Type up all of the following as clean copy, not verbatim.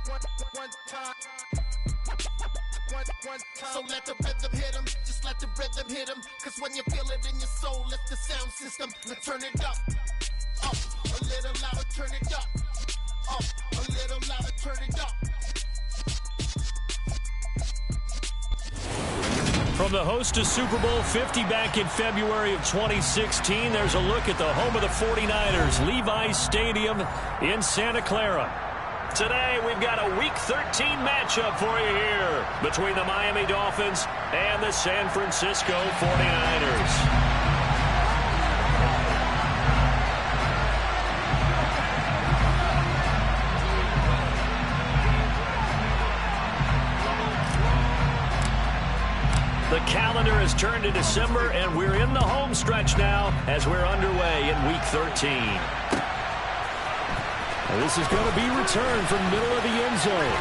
So let the rhythm hit him, just let the rhythm hit him. Cause when you feel it in your soul, lift the sound system. Now turn it up, a little louder, turn it up, a little louder, turn it up. From the host to Super Bowl 50 back in February of 2016, there's a look at the home of the 49ers, Levi's Stadium in Santa Clara. Today, we've got a Week 13 matchup for you here between the Miami Dolphins and the San Francisco 49ers. The calendar has turned to December, and we're in the home stretch now as we're underway in Week 13. This is going to be returned from middle of the end zone.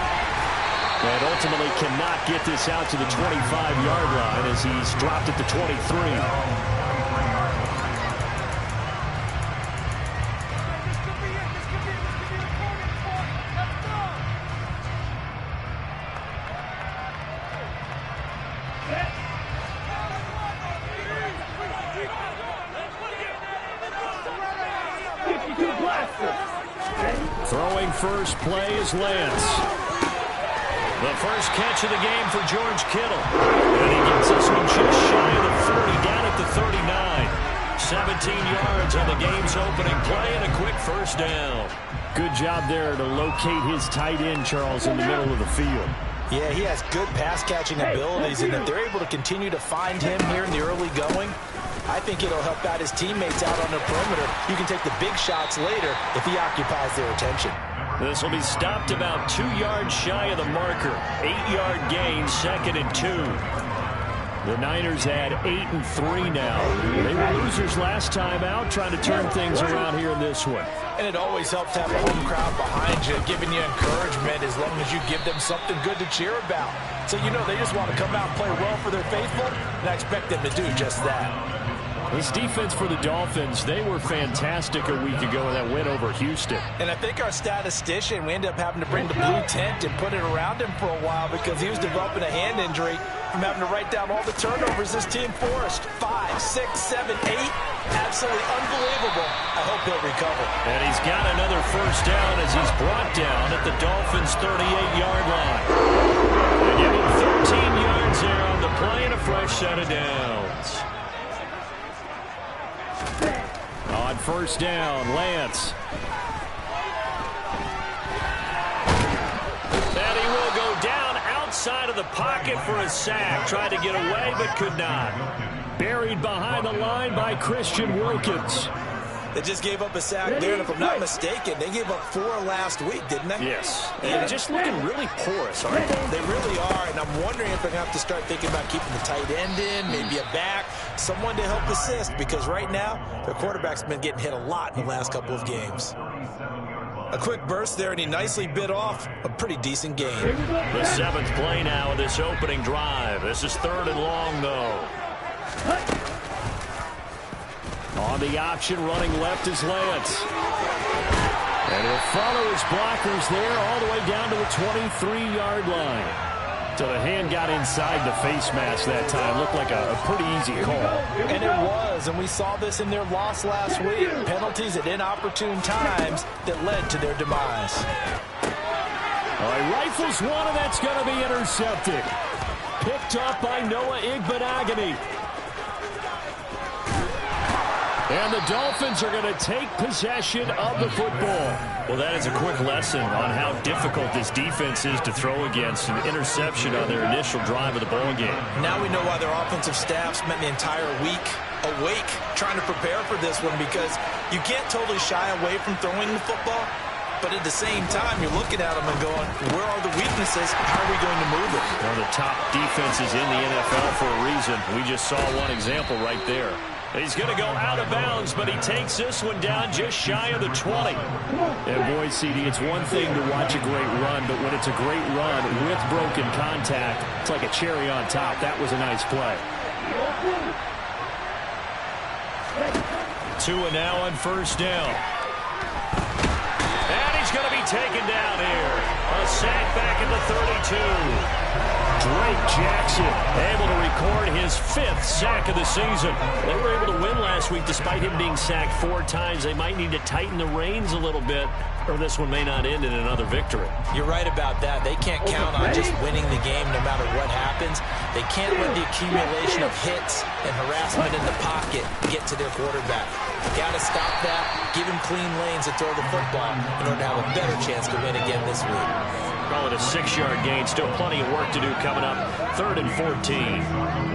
And ultimately cannot get this out to the 25-yard line as he's dropped at the 23. Throwing first play is Lance. The first catch of the game for George Kittle. And he gets this one just shy of the 40, down at the 39. 17 yards on the game's opening play and a quick first down. Good job there to locate his tight end, Charles, in the middle of the field. Yeah, he has good pass-catching abilities, and if they're able to continue to find him here in the early going, I think it'll help out his teammates out on the perimeter. You can take the big shots later if he occupies their attention. This will be stopped about 2 yards shy of the marker. 8-yard gain, 2nd and 2. The Niners had 8-3 now. They were losers last time out, trying to turn things around here in this one. And it always helps to have a home crowd behind you, giving you encouragement as long as you give them something good to cheer about. So you know they just want to come out and play well for their faithful, and I expect them to do just that. This defense for the Dolphins, they were fantastic a week ago in that win over Houston. And I think our statistician, we ended up having to bring the blue tent and put it around him for a while because he was developing a hand injury from having to write down all the turnovers this team forced. 5, 6, 7, 8. Absolutely unbelievable. I hope he'll recover. And he's got another first down as he's brought down at the Dolphins' 38-yard line. They give him 13 yards there on the play and a fresh set of downs. On first down, Lance. And he will go down outside of the pocket for a sack. Tried to get away, but could not. Buried behind the line by Christian Wilkins. They just gave up a sack there, and if I'm not mistaken, they gave up 4 last week, didn't they? Yes. And just looking really porous, aren't they? They really are, and I'm wondering if they're going to have to start thinking about keeping the tight end in, maybe a back, someone to help assist, because right now, their quarterback's been getting hit a lot in the last couple of games. A quick burst there, and he nicely bit off a pretty decent game. The 7th play now of this opening drive. This is 3rd and long, though. On the option, running left is Lance. And he'll follow his blockers there all the way down to the 23-yard line. So the hand got inside the face mask that time. Looked like a pretty easy call. And it was, and we saw this in their loss last week. Penalties at inopportune times that led to their demise. All right, rifles one, and that's going to be intercepted. Picked up by Noah Igbenogany. And the Dolphins are going to take possession of the football. Well, that is a quick lesson on how difficult this defense is to throw against. An interception on their initial drive of the ball game. Now we know why their offensive staff spent the entire week awake trying to prepare for this one, because you can't totally shy away from throwing the football. But at the same time, you're looking at them and going, where are the weaknesses? How are we going to move it? One of the top defenses in the NFL for a reason. We just saw one example right there. He's going to go out of bounds, but he takes this one down just shy of the 20. And boy, CD, it's one thing to watch a great run, but when it's a great run with broken contact, it's like a cherry on top. That was a nice play. 2 and now on first down. And he's going to be taken down here. A sack Drake Jackson able to record his 5th sack of the season. They were able to win last week despite him being sacked 4 times. They might need to tighten the reins a little bit, or this one may not end in another victory. You're right about that. They can't count on just winning the game no matter what happens. They can't let the accumulation of hits and harassment in the pocket get to their quarterback. Got to stop that, give him clean lanes to throw the football in order to have a better chance to win again this week. Call it a 6-yard gain. Still plenty of work to do coming up. 3rd and 14.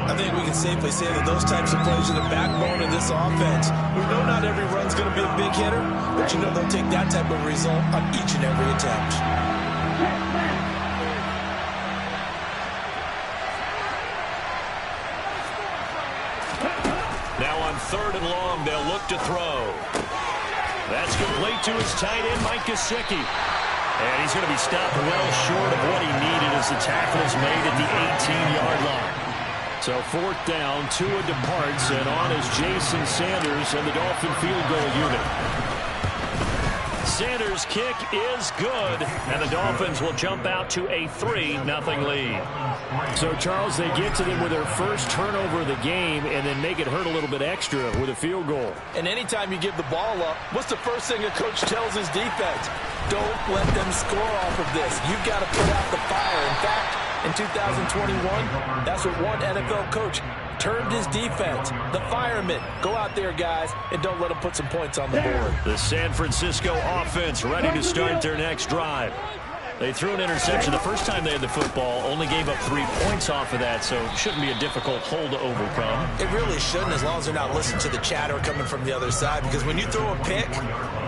I think we can safely say that those types of plays are the backbone of this offense. We know not every run's going to be a big hitter, but you know they'll take that type of result on each and every attempt. Now on 3rd and long, they'll look to throw. That's complete to his tight end, Mike Gesicki. And he's going to be stopped well short of what he needed as the tackle is made at the 18-yard line. So 4th down, Tua departs, and on is Jason Sanders and the Dolphin field goal unit. Sanders' kick is good, and the Dolphins will jump out to a 3-0 lead. So, Charles, they get to them with their first turnover of the game and then make it hurt a little bit extra with a field goal. And anytime you give the ball up, what's the first thing a coach tells his defense? Don't let them score off of this. You've got to put out the fire. In fact, in 2021, that's what one NFL coach termed his defense. The firemen. Go out there, guys, and don't let them put some points on the board. The San Francisco offense ready to start their next drive. They threw an interception the first time they had the football, only gave up 3 points off of that, so it shouldn't be a difficult hole to overcome. It really shouldn't, as long as they're not listening to the chatter coming from the other side, because when you throw a pick,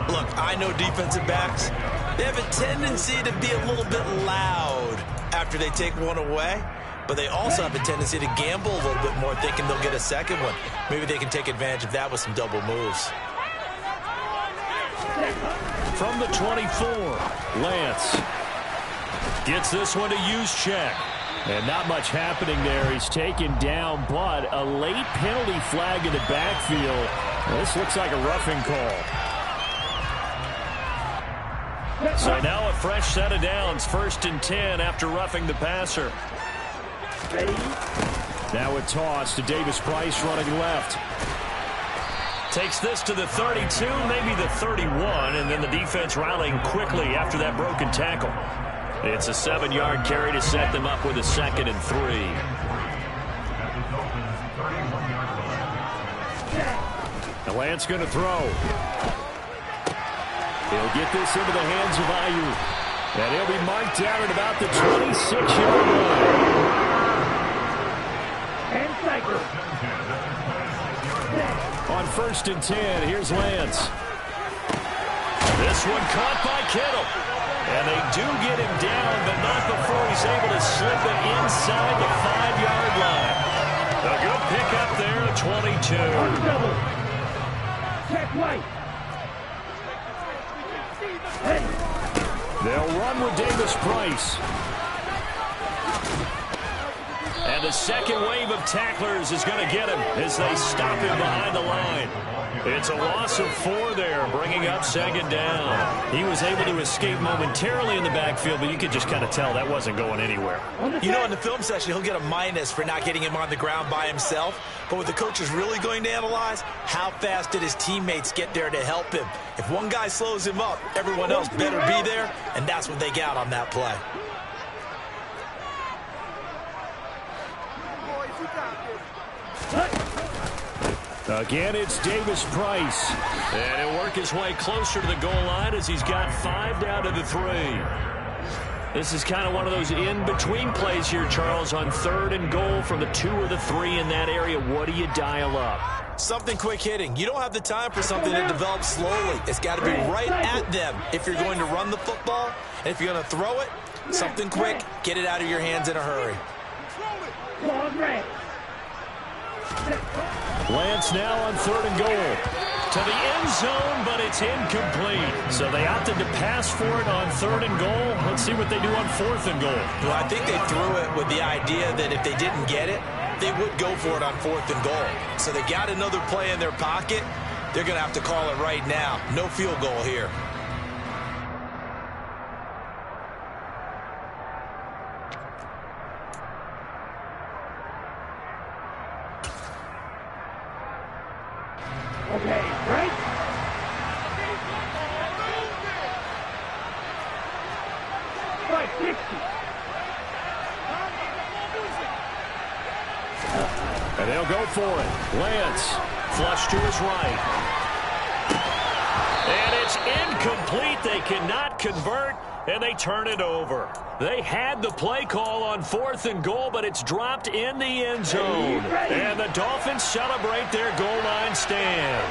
look, I know defensive backs, they have a tendency to be a little bit loud after they take one away, but they also have a tendency to gamble a little bit more, thinking they'll get a second one. Maybe they can take advantage of that with some double moves. From the 24, Lance gets this one to Juszczyk. And not much happening there. He's taken down, but a late penalty flag in the backfield. This looks like a roughing call. So now a fresh set of downs. 1st and 10 after roughing the passer. Now a toss to Davis Price running left. Takes this to the 32, maybe the 31, and then the defense rallying quickly after that broken tackle. It's a 7-yard carry to set them up with a 2nd and 3. Now Lance going to throw. He'll get this into the hands of Ayuk. And he'll be marked down at about the 26-yard line. On 1st and 10, here's Lance. This one caught by Kittle. And they do get him down, but not before he's able to slip it inside the 5-yard line. A good pickup there at 22. They'll run with Davis Price. And the second wave of tacklers is going to get him as they stop him behind the line. It's a loss of 4 there, bringing up 2nd down. He was able to escape momentarily in the backfield, but you could just kind of tell that wasn't going anywhere. You know, in the film session, he'll get a minus for not getting him on the ground by himself. But what the coach is really going to analyze, how fast did his teammates get there to help him? If one guy slows him up, everyone else better be there, and that's what they got on that play. Again, it's Davis Price. And he'll work his way closer to the goal line as he's got 5 down to the 3. This is kind of one of those in-between plays here, Charles, on 3rd and goal from the 2 or the 3 in that area. What do you dial up? Something quick hitting. You don't have the time for something that develops slowly. It's got to be right at them if you're going to run the football. And if you're going to throw it, something quick, get it out of your hands in a hurry. Lance now on 3rd and goal. To the end zone, but it's incomplete. So they opted to pass for it on 3rd and goal. Let's see what they do on 4th and goal. Well, I think they threw it with the idea that if they didn't get it, they would go for it on 4th and goal. So they got another play in their pocket. They're going to have to call it right now. No field goal here. Okay, right? Right, 60. And they'll go for it. Lance, flush to his right. And it's incomplete. They cannot convert, and they turn it over. They had the play call on 4th and goal, but it's dropped in the end zone. And the Dolphins celebrate their goal line stand.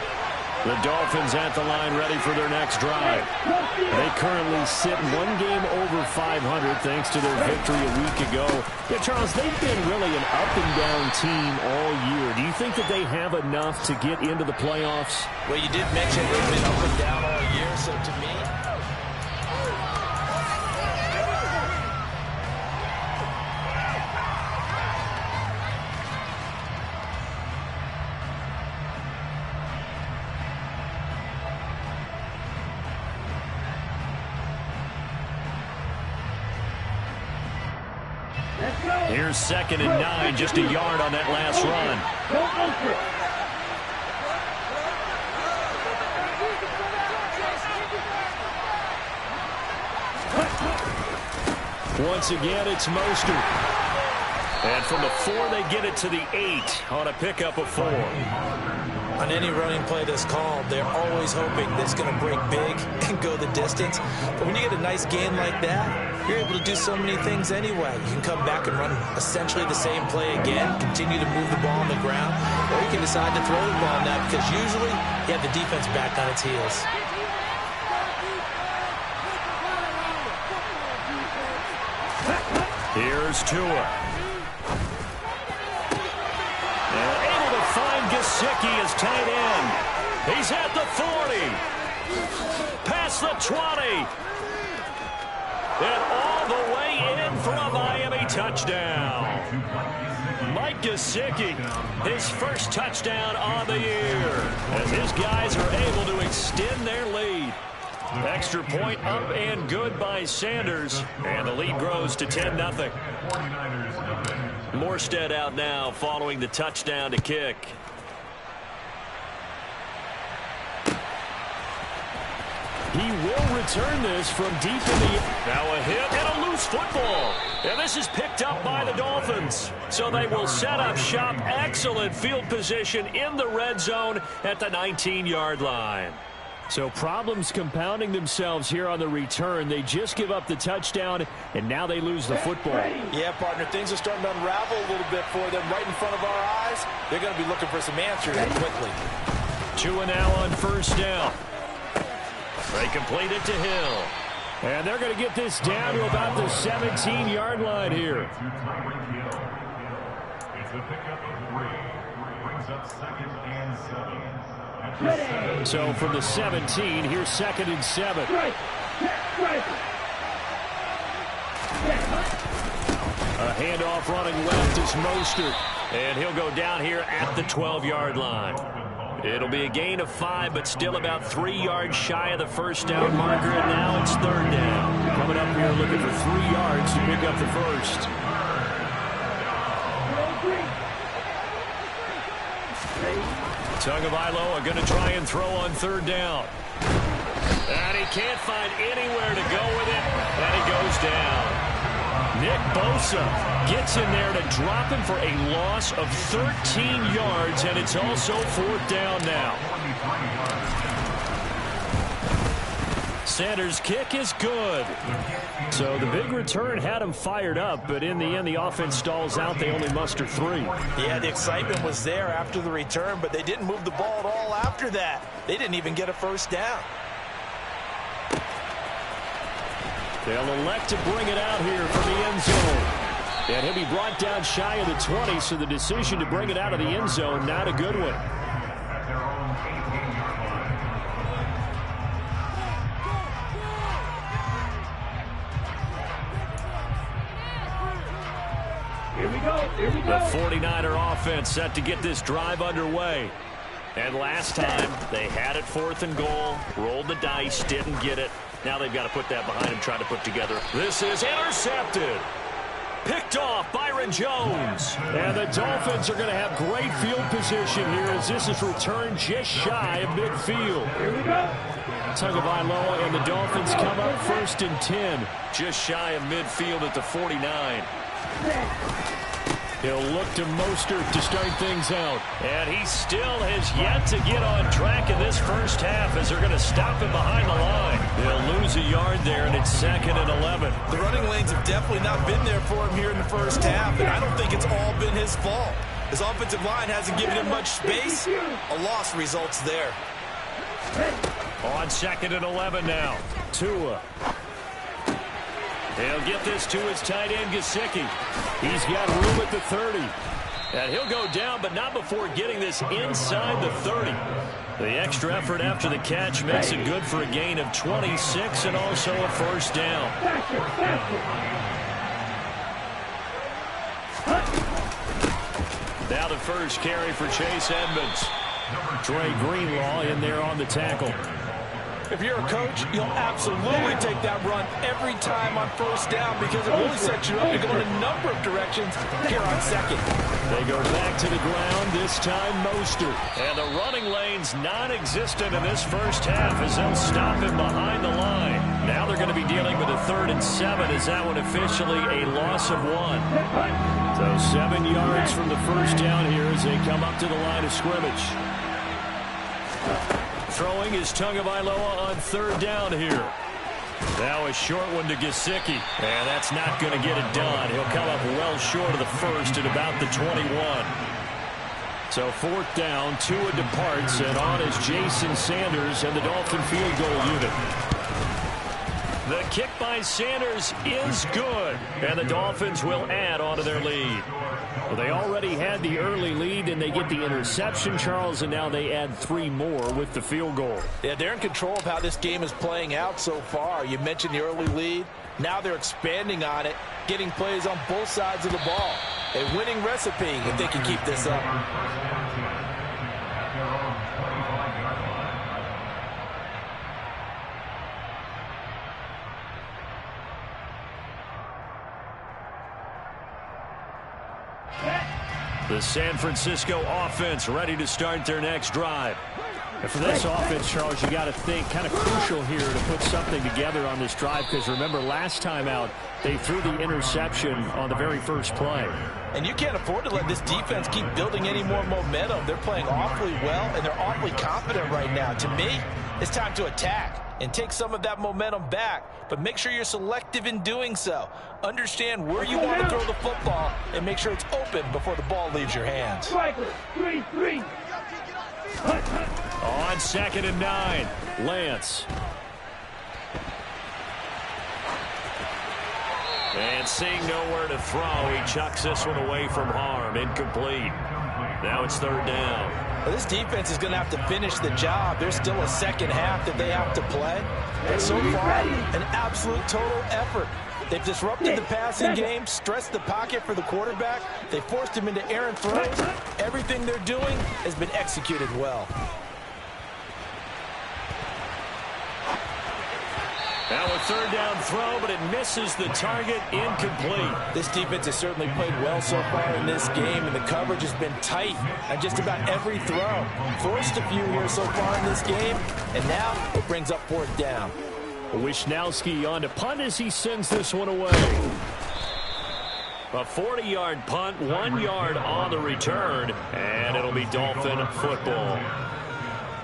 The Dolphins at the line ready for their next drive. They currently sit one game over 500 thanks to their victory a week ago. Yeah, Charles, they've been really an up-and-down team all year. Do you think that they have enough to get into the playoffs? Well, you did mention they've been up and down all year, so to me, Here's 2nd and 9, just a yard on that last run. Once again, it's Mostert. And from the 4, they get it to the 8 on a pickup of 4. on any running play that's called, they're always hoping that it's going to break big and go the distance. But when you get a nice game like that, you're able to do so many things anyway. You can come back and run essentially the same play again, continue to move the ball on the ground, or you can decide to throw the ball now because usually you have the defense back on its heels. Here's Tua. And able to find Gesicki as tight end. He's at the 40. Past the 20. And all the way in for a Miami touchdown. Mike Gesicki, his first touchdown on the year, as his guys are able to extend their lead. Extra point up and good by Sanders, and the lead grows to 10-0. Morstead out now following the touchdown to kick. He will return this from deep in the air. Now a hit and a loose football. And this is picked up by the Dolphins. So they will set up shop. Excellent field position in the red zone at the 19-yard line. So problems compounding themselves here on the return. They just give up the touchdown, and now they lose the football. Yeah, partner, things are starting to unravel a little bit for them right in front of our eyes. They're going to be looking for some answers quickly. Tua now on first down. They complete it to Hill. And they're going to get this down to about the 17-yard line here. It's a pickup of 3. Brings up 2nd and 7. So from the 17, here's 2nd and 7. A handoff running left is Mostert. And he'll go down here at the 12-yard line. It'll be a gain of 5, but still about 3 yards shy of the first down marker, and now it's 3rd down. Coming up here looking for 3 yards to pick up the first. Tagovailoa going to try and throw on 3rd down. And he can't find anywhere to go with it, and he goes down. Nick Bosa gets in there to drop him for a loss of 13 yards, and it's also 4th down now. Sanders' kick is good. So the big return had him fired up, but in the end, the offense stalls out. They only muster 3. Yeah, the excitement was there after the return, but they didn't move the ball at all after that. They didn't even get a first down. They'll elect to bring it out here from the end zone. And he'll be brought down shy of the 20, so the decision to bring it out of the end zone, not a good one. Here we go. The 49er offense set to get this drive underway. And last time, they had it 4th and goal, rolled the dice, didn't get it. Now they've got to put that behind them, try to put together. This is intercepted. Picked off Byron Jones. And the Dolphins are going to have great field position here as this is returned just shy of midfield. Here we go. Tagovailoa and the Dolphins come up 1st and 10. Just shy of midfield at the 49. He'll look to Mostert to start things out. And he still has yet to get on track in this first half as they're going to stop him behind the line. They'll lose a yard there, and it's 2nd and 11. The running lanes have definitely not been there for him here in the first half, and I don't think it's all been his fault. His offensive line hasn't given him much space. A loss results there. On 2nd and 11 now. Tua. He'll get this to his tight end, Gesicki. He's got room at the 30. And he'll go down, but not before getting this inside the 30. The extra effort after the catch makes it good for a gain of 26 and also a first down. Now the first carry for Chase Edmonds. Dre Greenlaw in there on the tackle. If you're a coach, you'll absolutely take that run every time on first down because it really sets you up to go in a number of directions here on 2nd. They go back to the ground, this time Mostert. And the running lane's non-existent in this first half as they'll stop him behind the line. Now they're going to be dealing with a 3rd and 7 as that one officially a loss of 1. So 7 yards from the first down here as they come up to the line of scrimmage. Throwing is Tagovailoa on 3rd down here. Now a short one to Gesicki. And that's not going to get it done. He'll come up well short of the first at about the 21. So 4th down, Tua departs, and on is Jason Sanders and the Dolphin field goal unit. The kick by Sanders is good. And the Dolphins will add on to their lead. Well, they already had the early lead, and they get the interception, Charles, and now they add 3 more with the field goal. Yeah, they're in control of how this game is playing out so far. You mentioned the early lead. Now they're expanding on it, getting plays on both sides of the ball. A winning recipe if they can keep this up. The San Francisco offense ready to start their next drive. And for this offense, Charles, you got to think kind of crucial here to put something together on this drive because remember last time out they threw the interception on the very first play. And you can't afford to let this defense keep building any more momentum. They're playing awfully well, and they're awfully confident right now. To me, it's time to attack and take some of that momentum back. But make sure you're selective in doing so. Understand where you want to throw the football and make sure it's open before the ball leaves your hands. 3-3. On 2nd and 9, Lance. And seeing nowhere to throw, he chucks this one away from harm. Incomplete. Now it's 3rd down. Well, this defense is going to have to finish the job. There's still a second half that they have to play. And so far, an absolute total effort. They've disrupted the passing game, stressed the pocket for the quarterback. They forced him into errant throws. Everything they're doing has been executed well. Now a 3rd down throw, but it misses the target. Incomplete. This defense has certainly played well so far in this game, and the coverage has been tight on just about every throw. Forced a few here so far in this game, and now it brings up 4th down. Wisnowski on to punt as he sends this one away. A 40-yard punt, 1 yard on the return, and it'll be Dolphin football.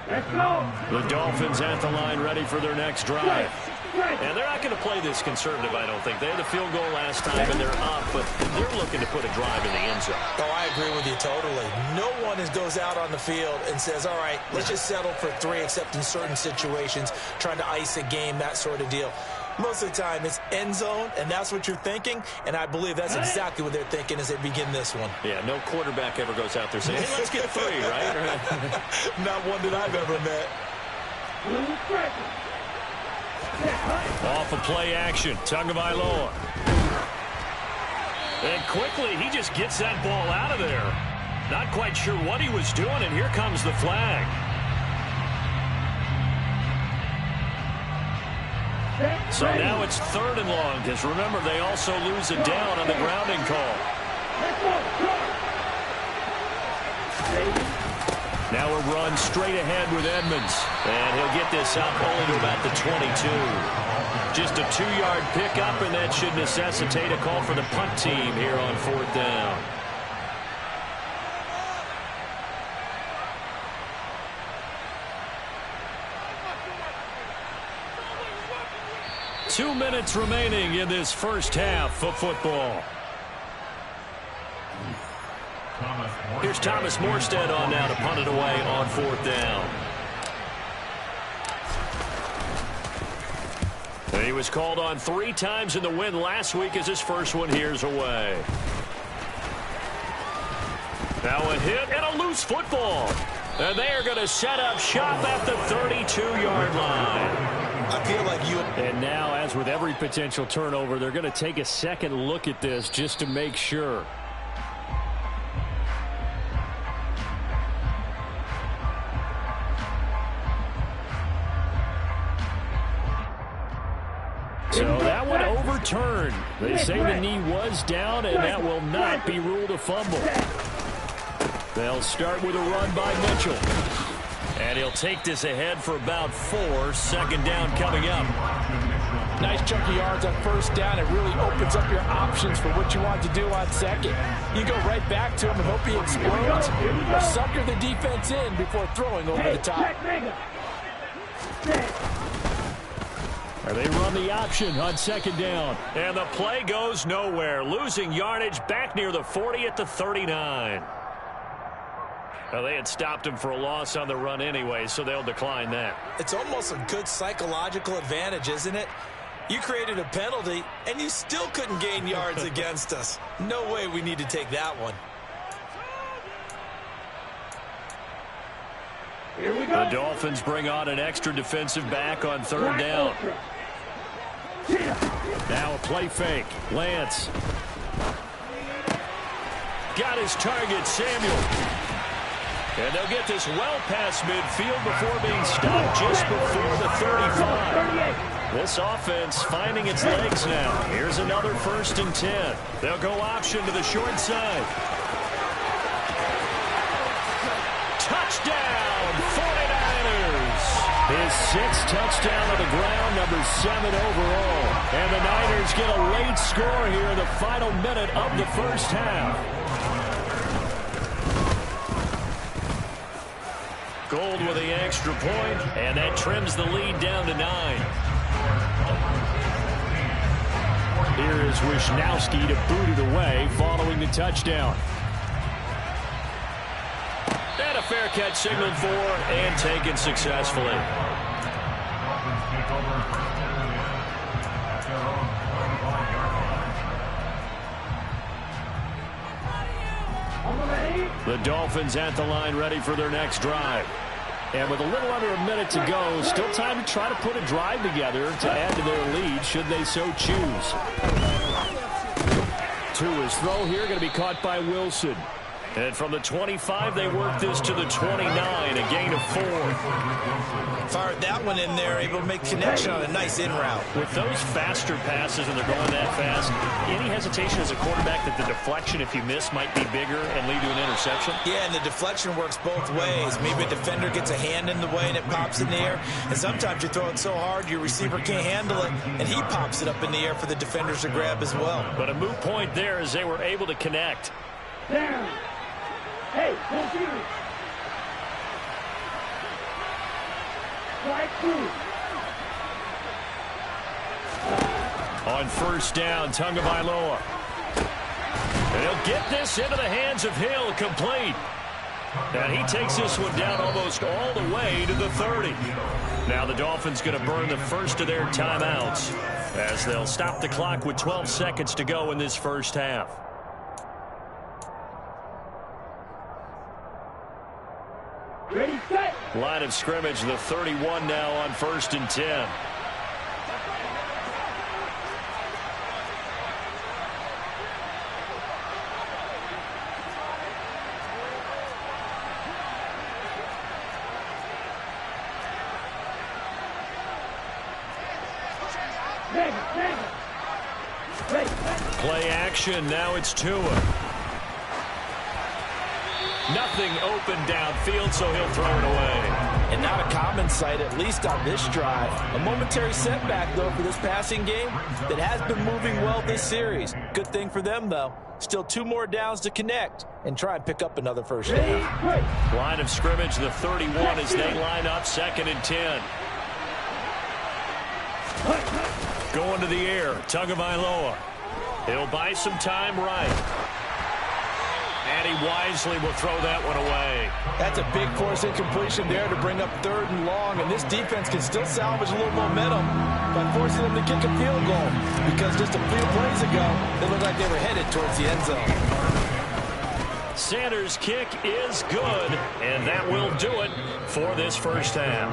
Let's go. The Dolphins at the line ready for their next drive. And they're not going to play this conservative, I don't think. They had the field goal last time, and they're up, but they're looking to put a drive in the end zone. Oh, I agree with you totally. No one goes out on the field and says, all right, let's just settle for 3, except in certain situations, trying to ice a game, that sort of deal. Most of the time, it's end zone, and that's what you're thinking, and I believe that's exactly what they're thinking as they begin this one. Yeah, no quarterback ever goes out there saying, hey, let's get 3, right? Not one that I've ever met. Off of play action, Tagovailoa. And quickly, he just gets that ball out of there. Not quite sure what he was doing, and here comes the flag. So now it's 3rd and long, because remember, they also lose a down on the grounding call. Now a run straight ahead with Edmonds. And he'll get this up only to about the 22. Just a 2-yard pickup, and that should necessitate a call for the punt team here on 4th down. Two minutes remaining in this first half of football. Here's Thomas Morstead on now to punt it away on 4th down. And he was called on 3 times in the win last week as his first one here's away. Now a hit and a loose football. And they are going to set up shop at the 32-yard line. I feel like you... And now, as with every potential turnover, they're going to take a second look at this just to make sure. So that one overturned. They say the knee was down, and that will not be ruled a fumble. They'll start with a run by Mitchell. And he'll take this ahead for about 4. 2nd down coming up. Nice chunky yards on 1st down. It really opens up your options for what you want to do on 2nd. You go right back to him and hope he explodes, or sucker the defense in before throwing over the top. Or they run the option on 2nd down. And the play goes nowhere. Losing yardage back near the 40 at the 39. Well, they had stopped him for a loss on the run anyway, so they'll decline that. It's almost a good psychological advantage, isn't it? You created a penalty, and you still couldn't gain yards against us. No way we need to take that one. Here we go. The Dolphins bring on an extra defensive back on 3rd down. Now a play fake. Lance. Got his target, Samuel. And they'll get this well past midfield before being stopped just before the 35. This offense finding its legs now. Here's another 1st and 10. They'll go option to the short side. Touchdown, 49ers. His 6th touchdown on the ground, number 7 overall. And the Niners get a late score here in the final minute of the first half. Gold with the extra point, and that trims the lead down to 9. Here is Wisnowski to boot it away following the touchdown. And a fair catch signaled for and taken successfully. The Dolphins at the line ready for their next drive. And with a little under a minute to go, still time to try to put a drive together to add to their lead should they so choose. To his throw here, going to be caught by Wilson. And from the 25, they work this to the 29, a gain of 4. Fired that one in there, able to make connection on a nice in route. With those faster passes and they're going that fast, any hesitation as a quarterback that the deflection, if you miss, might be bigger and lead to an interception? Yeah, and the deflection works both ways. Maybe a defender gets a hand in the way and it pops in the air. And sometimes you throw it so hard your receiver can't handle it, and he pops it up in the air for the defenders to grab as well. But a moot point there as they were able to connect. Down. Hey, don't shoot it. Strike 2. On 1st down, Tagovailoa. And he'll get this into the hands of Hill, complete. And he takes this one down almost all the way to the 30. Now the Dolphins going to burn the first of their timeouts as they'll stop the clock with 12 seconds to go in this first half. Ready, set. Line of scrimmage, the 31 now on 1st and 10. Play action. Now it's Tua. Nothing open downfield, so he'll throw it away. And not a common sight, at least on this drive. A momentary setback, though, for this passing game that has been moving well this series. Good thing for them, though. Still 2 more downs to connect and try and pick up another first down. Line of scrimmage, the 31 as they line up 2nd and 10. Going to the air, Tagovailoa. He'll buy some time right. And he wisely will throw that one away. That's a big force incompletion there to bring up 3rd and long, and this defense can still salvage a little momentum by forcing them to kick a field goal, because just a few plays ago, they looked like they were headed towards the end zone. Sanders' kick is good, and that will do it for this first half.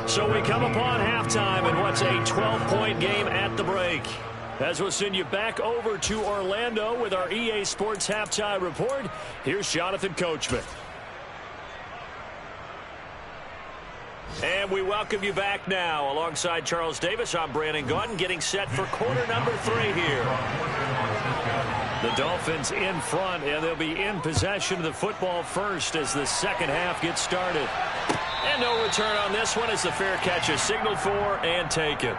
So we come upon halftime in what's a 12-point game at the break. As we'll send you back over to Orlando with our EA Sports Halftime Report, here's Jonathan Coachman. And we welcome you back now. Alongside Charles Davis, I'm Brandon Gaudin, getting set for quarter number 3 here. The Dolphins in front, and they'll be in possession of the football first as the second half gets started. And no return on this one as the fair catch is signaled for and taken.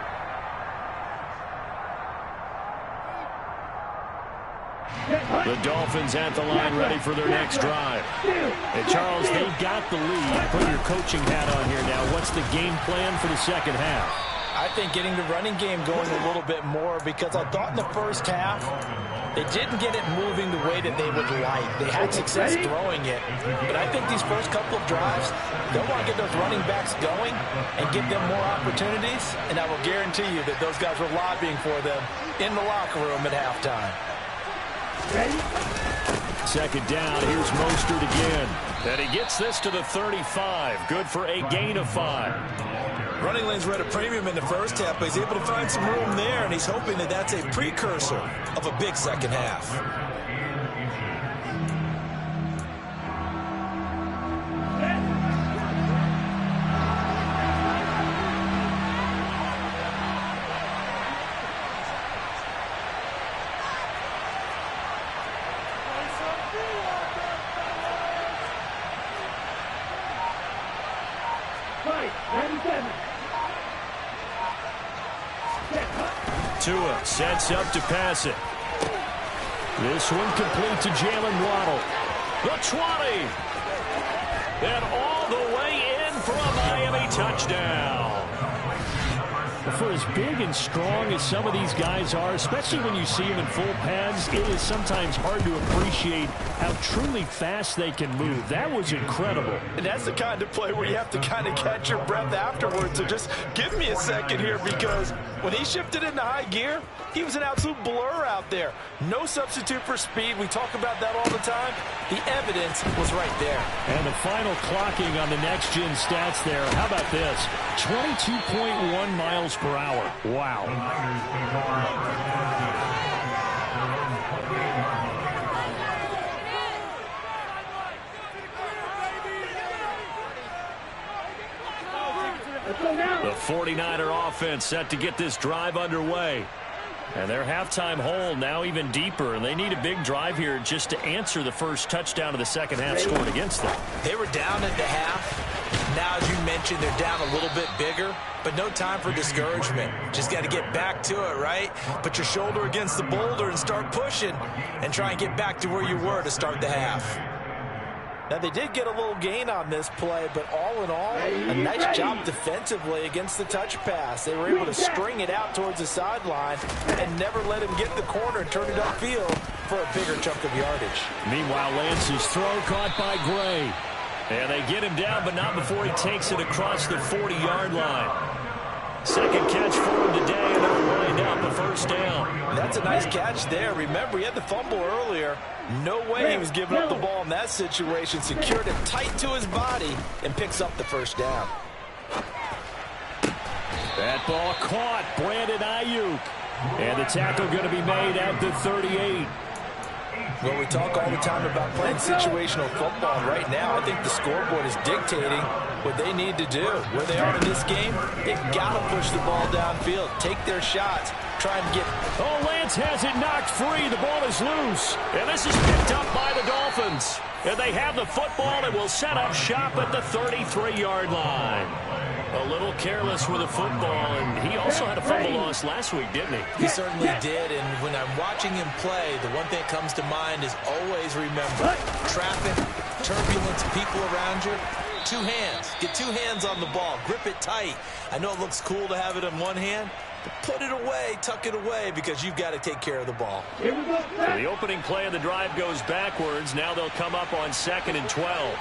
The Dolphins at the line ready for their next drive. And Charles, they got the lead. Put your coaching hat on here now. What's the game plan for the second half? I think getting the running game going a little bit more, because I thought in the first half they didn't get it moving the way that they would like. They had success throwing it. But I think these first couple of drives, they'll want to get those running backs going and give them more opportunities. And I will guarantee you that those guys were lobbying for them in the locker room at halftime. Second down, here's Mostert again. And he gets this to the 35. Good for a gain of 5. Running lanes were at a premium in the first half, but he's able to find some room there, and he's hoping that that's a precursor of a big second half. Tua sets up to pass it. This one complete to Jalen Waddle. The 20. And all the way in for a Miami touchdown. For as big and strong as some of these guys are, especially when you see them in full pads, it is sometimes hard to appreciate how truly fast they can move. That was incredible. And that's the kind of play where you have to kind of catch your breath afterwards. So just give me a second here, because when he shifted into high gear, he was an absolute blur out there. No substitute for speed. We talk about that all the time. The evidence was right there. And the final clocking on the next-gen stats there. How about this? 22.1 miles per hour. Wow. The 49er offense set to get this drive underway. And their halftime hole now even deeper, and they need a big drive here just to answer the first touchdown of the second half scored against them. They were down at the half. Now, as you mentioned, they're down a little bit bigger, but no time for discouragement. Just got to get back to it, right? Put your shoulder against the boulder and start pushing and try and get back to where you were to start the half. Now, they did get a little gain on this play, but all in all, a nice job defensively against the touch pass. They were able to string it out towards the sideline and never let him get the corner and turn it upfield for a bigger chunk of yardage. Meanwhile, Lance's throw caught by Gray. And they get him down, but not before he takes it across the 40-yard line. Second catch for him today, and they'll wind up a first down. That's a nice catch there. Remember, he had the fumble earlier. No way he was giving up the ball in that situation. Secured it tight to his body and picks up the first down. That ball caught. Brandon Ayuk. And the tackle going to be made at the 38. Well, we talk all the time about playing situational football. Right now, I think the scoreboard is dictating what they need to do. Where they are in this game, they've got to push the ball downfield, take their shots, try and get... Oh, Lance has it knocked free. The ball is loose. And this is picked up by the Dolphins. And they have the football and will set up shop at the 33-yard line. A little careless with the football, and he also had a fumble loss last week, didn't he? He certainly did, and when I'm watching him play, the one thing that comes to mind is always remember, traffic, turbulence, people around you, two hands. Get two hands on the ball. Grip it tight. I know it looks cool to have it in one hand, but put it away, tuck it away, because you've got to take care of the ball. So the opening play of the drive goes backwards. Now they'll come up on 2nd and 12.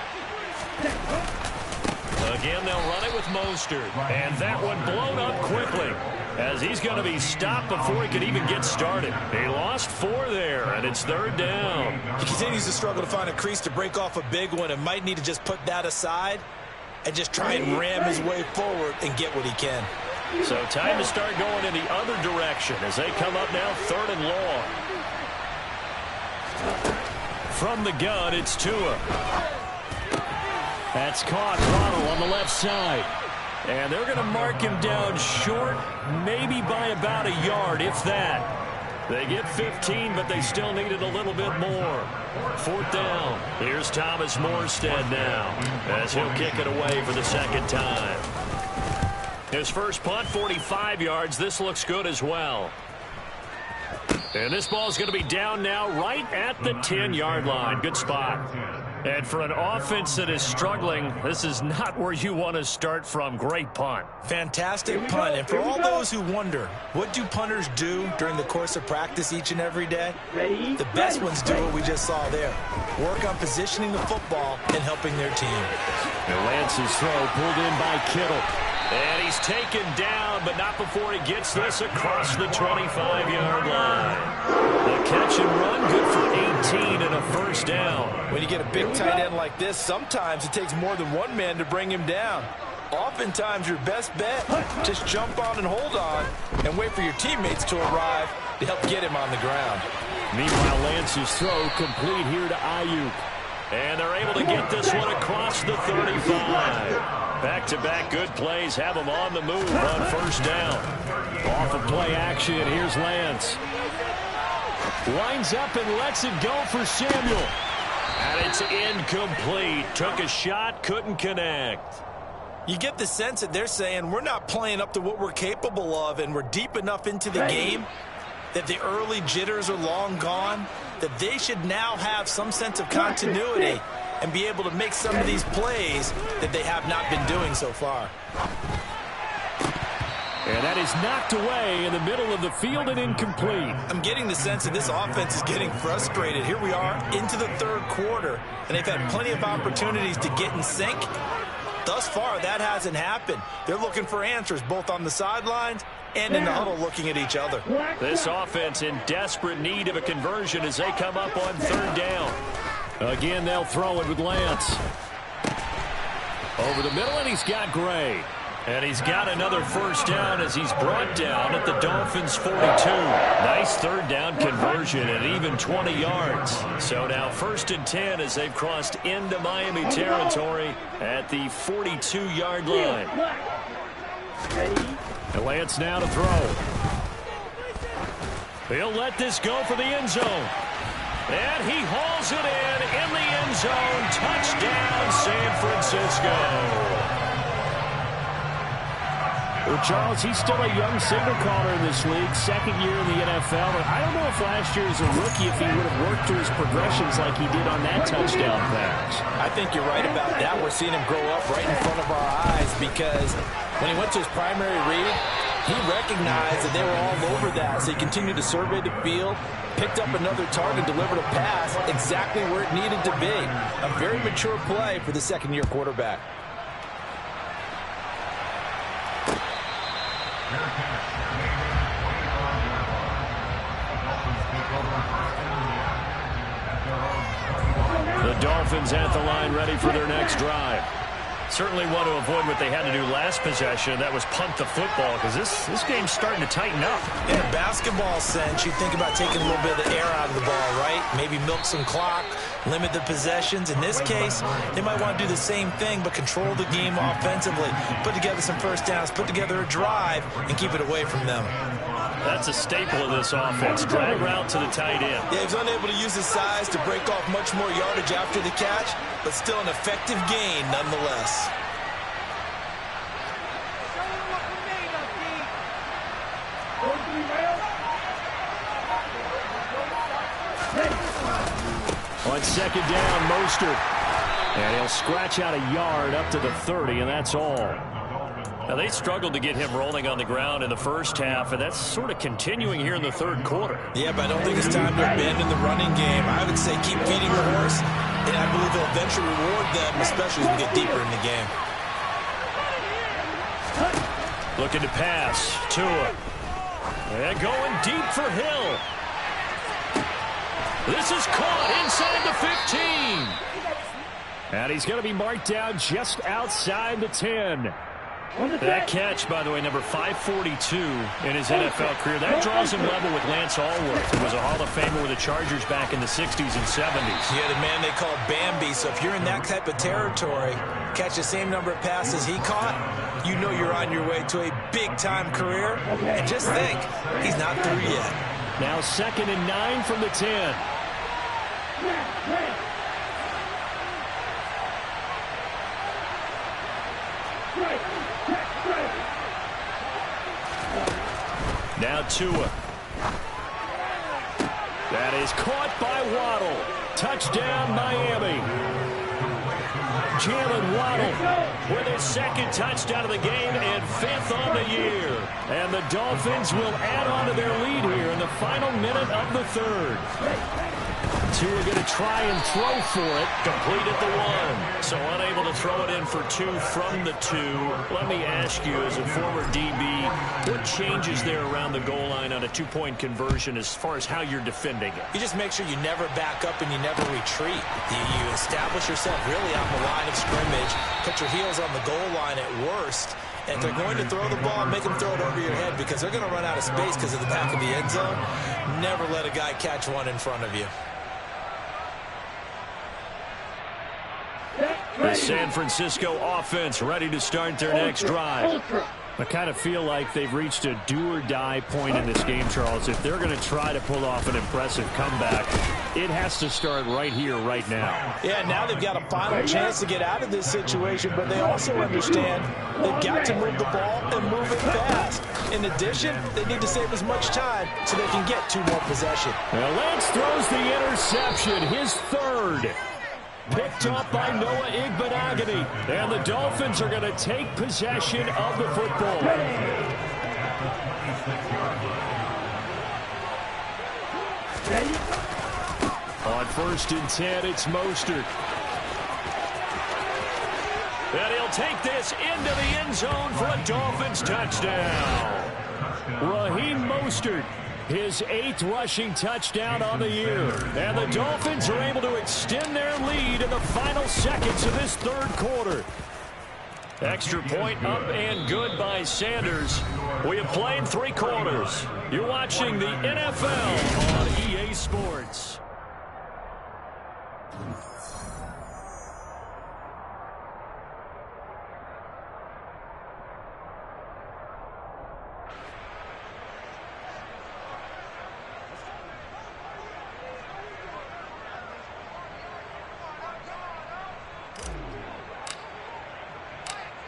Again, they'll run it with Mostert. And that one blown up quickly as he's going to be stopped before he can even get started. He lost 4 there, and it's 3rd down. He continues to struggle to find a crease to break off a big one and might need to just put that aside and just try and ram his way forward and get what he can. So time to start going in the other direction as they come up now 3rd and long. From the gun, it's Tua. That's caught. Waddle on the left side. And they're going to mark him down short, maybe by about a yard, if that. They get 15, but they still needed a little bit more. 4th down. Here's Thomas Morstead now as he'll kick it away for the 2nd time. His first punt, 45 yards. This looks good as well. And this ball's going to be down now right at the 10-yard line. Good spot. And for an offense that is struggling, this is not where you want to start from. Great punt. Fantastic punt. And for all those who wonder, what do punters do during the course of practice each and every day? The best ones do what we just saw there. Work on positioning the football and helping their team. And Lance's throw pulled in by Kittle. And he's taken down, but not before he gets this across the 25-yard line. The catch and run, good for 18 and a 1st down. When you get a big tight end like this, sometimes it takes more than one man to bring him down. Oftentimes, your best bet, just jump on and hold on and wait for your teammates to arrive to help get him on the ground. Meanwhile, Lance's throw complete here to Ayuk. And they're able to get this one across the 35. Back-to-back good plays have them on the move on 1st down. Off of play action, here's Lance. Lines up and lets it go for Samuel. And it's incomplete. Took a shot, couldn't connect. You get the sense that they're saying we're not playing up to what we're capable of, and we're deep enough into the game that the early jitters are long gone, that they should now have some sense of continuity and be able to make some of these plays that they have not been doing so far. And that is knocked away in the middle of the field and incomplete. I'm getting the sense that this offense is getting frustrated. Here we are into the 3rd quarter, and they've had plenty of opportunities to get in sync. Thus far, that hasn't happened. They're looking for answers both on the sidelines and in the huddle looking at each other. This offense in desperate need of a conversion as they come up on 3rd down. Again, they'll throw it with Lance. Over the middle, and he's got Gray. And he's got another 1st down as he's brought down at the Dolphins' 42. Nice 3rd down conversion and even 20 yards. So now 1st and 10 as they've crossed into Miami territory at the 42-yard line. And Lance now to throw. He'll let this go for the end zone. And he hauls it in the end zone. Touchdown, San Francisco. Well, Charles, he's still a young signal caller in this league, 2nd year in the NFL. And I don't know if last year as a rookie, if he would have worked through his progressions like he did on that touchdown pass. I think you're right about that. We're seeing him grow up right in front of our eyes because when he went to his primary read, he recognized that they were all over that. So he continued to survey the field, picked up another target, delivered a pass exactly where it needed to be. A very mature play for the 2nd-year quarterback. The Dolphins at the line ready for their next drive. Certainly want to avoid what they had to do last possession. That was punt the football, because this game's starting to tighten up. In a basketball sense, you think about taking a little bit of the air out of the ball, right? Maybe milk some clock, limit the possessions. In this case, they might want to do the same thing, but control the game offensively. Put together some first downs, put together a drive, and keep it away from them. That's a staple of this offense. Drag route to the tight end. Yeah, he was unable to use his size to break off much more yardage after the catch, but still an effective gain nonetheless. On second down, Mostert. And he'll scratch out a yard up to the 30, and that's all. Now, they struggled to get him rolling on the ground in the first half, and that's sort of continuing here in the third quarter. Yeah, but I don't think it's time to abandon the running game. I would say keep feeding the horse, and I believe he'll eventually reward them, especially as we get deeper in the game. Looking to pass. Tua. And going deep for Hill. This is caught inside the 15. And he's going to be marked down just outside the 10. That catch, by the way, number 542 in his NFL career. That draws him level with Lance Allworth, who was a Hall of Famer with the Chargers back in the 60s and 70s. Yeah, the man they call Bambi. So if you're in that type of territory, catch the same number of passes he caught, you know you're on your way to a big-time career. And just think, he's not through yet. Now 2nd and 9 from the 10. Now Tua. That is caught by Waddle. Touchdown, Miami. Jalen Waddle with his 2nd touchdown of the game and 5th on the year. And the Dolphins will add on to their lead here in the final minute of the 3rd. Tua going to try and throw for it. Complete at the 1. So unable to throw it in for 2 from the 2. Let me ask you, as a former DB, what changes there around the goal line on a 2-point conversion as far as how you're defending it? You just make sure you never back up and you never retreat. You establish yourself really on the line of scrimmage, put your heels on the goal line at worst. And if they're going to throw the ball, make them throw it over your head, because they're going to run out of space because of the back of the end zone. Never let a guy catch one in front of you. The San Francisco offense ready to start their next drive. I kind of feel like they've reached a do-or-die point in this game, Charles. If they're going to try to pull off an impressive comeback, it has to start right here, right now. Yeah, now they've got a final chance to get out of this situation, but they also understand they've got to move the ball and move it fast. In addition, they need to save as much time so they can get 2 more possessions. Well, Lance throws the interception, his 3rd. Picked up by Noah Igbenogany. And the Dolphins are going to take possession of the football. On 1st and 10, it's Mostert. And he'll take this into the end zone for a Dolphins touchdown. Raheem Mostert, his 8th rushing touchdown on the year. And the Dolphins are able to extend their lead in the final seconds of this 3rd quarter. Extra point up and good by Sanders. We have played 3 quarters. You're watching the NFL on EA Sports.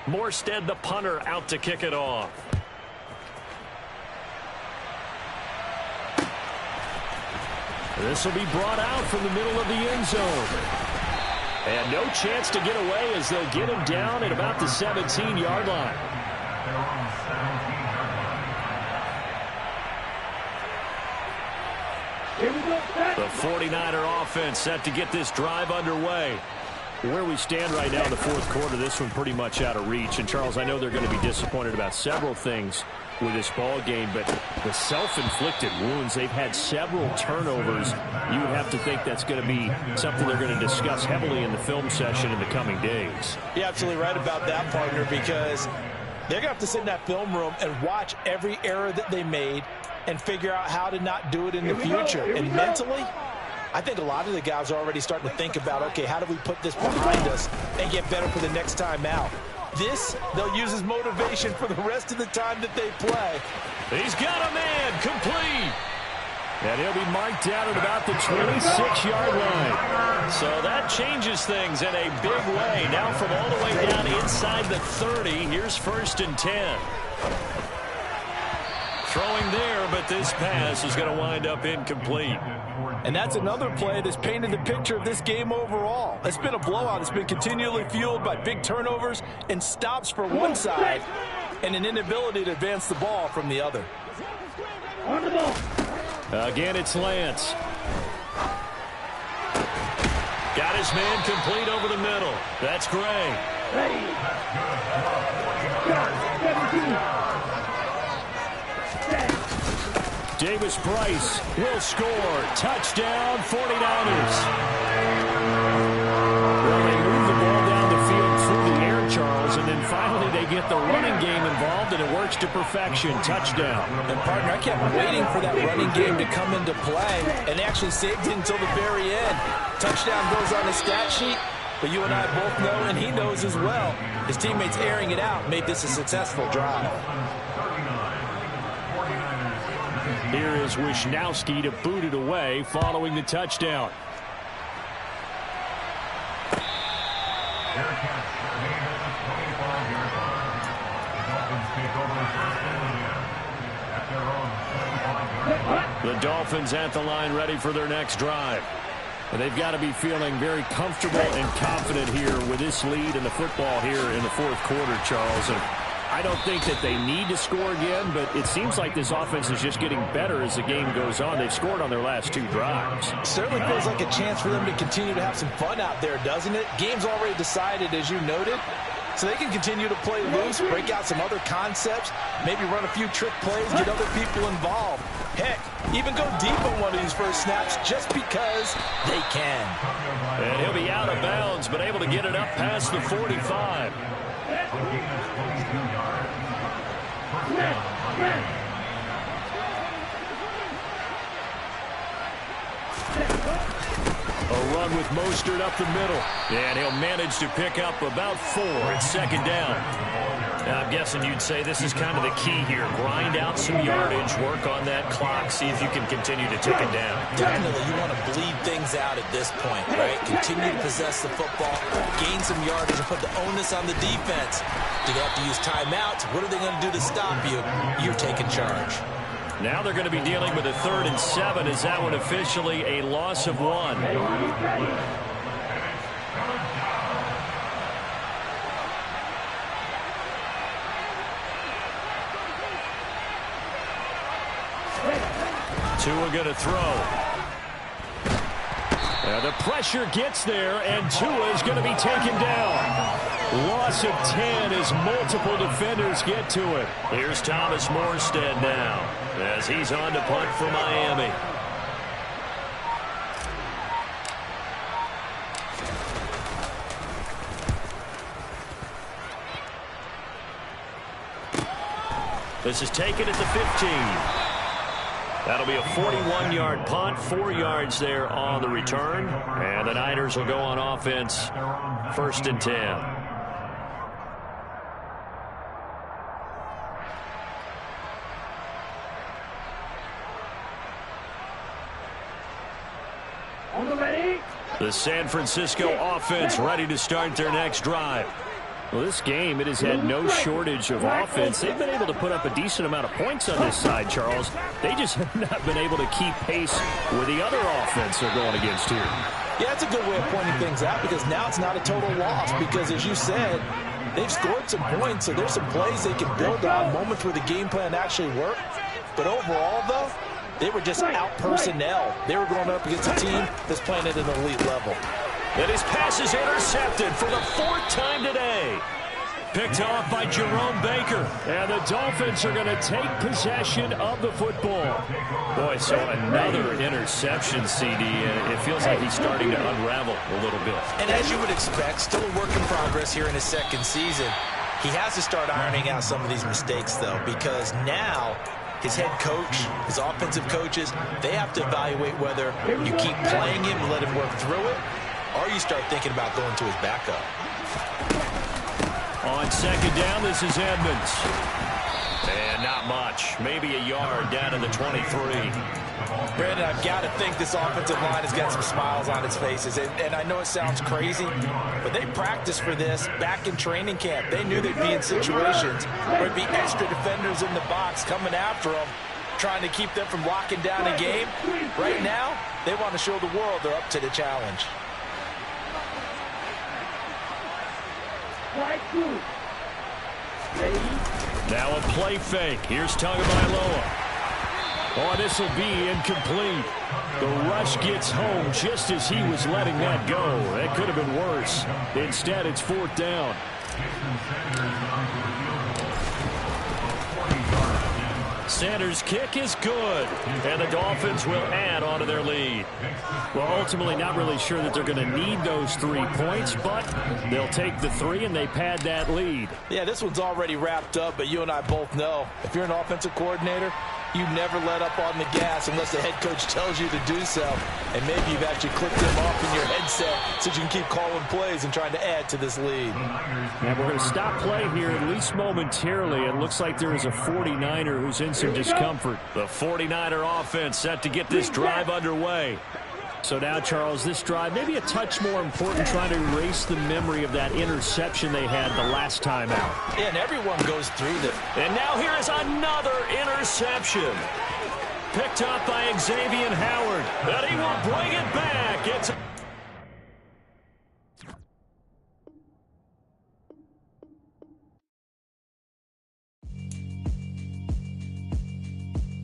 Morstead, the punter, out to kick it off. This will be brought out from the middle of the end zone. And no chance to get away as they'll get him down at about the 17-yard line. The 49er offense set to get this drive underway. Where we stand right now in the 4th quarter, this one pretty much out of reach. And, Charles, I know they're going to be disappointed about several things. with this ball game, but the self-inflicted wounds, they've had several turnovers. You would have to think that's going to be something they're going to discuss heavily in the film session in the coming days. You're absolutely right about that, partner, because they're going to have to sit in that film room and watch every error that they made and figure out how to not do it in the future. And mentally, I think a lot of the guys are already starting to think about, okay, how do we put this behind us and get better for the next time out? This, they'll use as motivation for the rest of the time that they play. He's got a man complete. And he'll be marked down at about the 26-yard line. So that changes things in a big way. Now from all the way down inside the 30, here's 1st and 10. Throwing there, but this pass is going to wind up incomplete. And that's another play that's painted the picture of this game overall. It's been a blowout. It's been continually fueled by big turnovers and stops for one side and an inability to advance the ball from the other. On the ball. Again, it's Lance. Got his man complete over the middle. That's Gray. Ready. Start. 17. Davis Price will score. Touchdown, 49ers. Well, they move the ball down the field through the air, Charles, and then finally they get the running game involved, and it works to perfection. Touchdown. And, partner, I kept waiting for that running game to come into play, and they actually saved it until the very end. Touchdown goes on the stat sheet, but you and I both know, and he knows as well, his teammates airing it out made this a successful drive. Here is Wisnowski to boot it away following the touchdown. The Dolphins at the line ready for their next drive. And they've got to be feeling very comfortable and confident here with this lead in the football here in the 4th quarter, Charles. And I don't think that they need to score again, but it seems like this offense is just getting better as the game goes on. They've scored on their last 2 drives. Certainly feels like a chance for them to continue to have some fun out there, doesn't it? Game's already decided, as you noted, so they can continue to play loose, break out some other concepts, maybe run a few trick plays, get other people involved. Heck, even go deep on one of these first snaps just because they can. And he'll be out of bounds, but able to get it up past the 45. A run with Mostert up the middle. And he'll manage to pick up about 4 at 2nd down. Now, I'm guessing you'd say this is kind of the key here. Grind out some yardage, work on that clock, see if you can continue to tick it down. Definitely, you want to bleed things out at this point, right? Continue to possess the football, gain some yardage, and put the onus on the defense. Do they have to use timeouts? What are they going to do to stop you? You're taking charge. Now they're going to be dealing with a 3rd and 7. Is that one officially a loss of 1? Tua going to throw. The pressure gets there, and Tua is going to be taken down. Loss of 10 as multiple defenders get to it. Here's Thomas Morstead now as he's on to punt for Miami. This is taken at the 15. That'll be a 41-yard punt, 4 yards there on the return. And the Niners will go on offense, 1st and 10. On the ready. The San Francisco offense ready to start their next drive. Well, this game, it has had no shortage of offense. They've been able to put up a decent amount of points on this side, Charles. They just have not been able to keep pace with the other offense they're going against here. Yeah, that's a good way of pointing things out because now it's not a total loss because, as you said, they've scored some points, so there's some plays they can build on, moments where the game plan actually worked. But overall, though, they were just out-personnel. They were going up against a team that's playing at an elite level. And his pass is intercepted for the 4th time today. Picked off by Jerome Baker. And the Dolphins are going to take possession of the football. Boy, so another interception, CD, and it feels like he's starting to unravel a little bit. And as you would expect, still a work in progress here in his second season. He has to start ironing out some of these mistakes, though, because now his head coach, his offensive coaches, they have to evaluate whether you keep playing him and let him work through it, or you start thinking about going to his backup. On second down, this is Edmonds. And not much. Maybe a yard down to the 23. Brandon, I've got to think this offensive line has got some smiles on its faces. And I know it sounds crazy, but they practiced for this back in training camp. They knew they'd be in situations where there'd be extra defenders in the box coming after them, trying to keep them from locking down a game. Right now, they want to show the world they're up to the challenge. Now a play fake. Here's Tagovailoa. Oh, this will be incomplete. The rush gets home just as he was letting that go. That could have been worse. Instead, it's fourth down. Sanders' kick is good, and the Dolphins will add on to their lead. Well, ultimately, not really sure that they're going to need those 3 points, but they'll take the 3 and they pad that lead. Yeah, this one's already wrapped up, but you and I both know if you're an offensive coordinator, you never let up on the gas unless the head coach tells you to do so. And maybe you've actually clicked him off in your headset so you can keep calling plays and trying to add to this lead. And we're going to stop play here, at least momentarily. It looks like there is a 49er who's in some discomfort. The 49er offense set to get this drive underway. So now, Charles, this drive maybe a touch more important, trying to erase the memory of that interception they had the last time out. Yeah, and everyone goes through this. And now here is another interception. Picked up by Xavier Howard. And he will bring it back. It's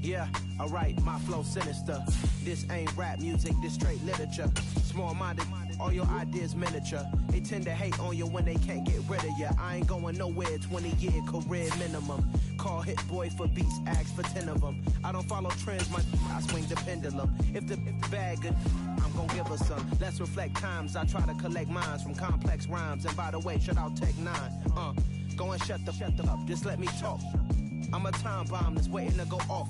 Yeah, alright, my flow sinister. This ain't rap music, this straight literature. Small-minded, all your ideas miniature. They tend to hate on you when they can't get rid of you. I ain't going nowhere, 20-year career minimum. Call Hit Boy for beats, ask for 10 of them. I don't follow trends, I swing the pendulum. If the bag good, I'm gonna give her some. Let's reflect times, I try to collect minds from complex rhymes. And by the way, shout out Tech 9. Go and shut the up, just let me talk. I'm a time bomb that's waiting to go off.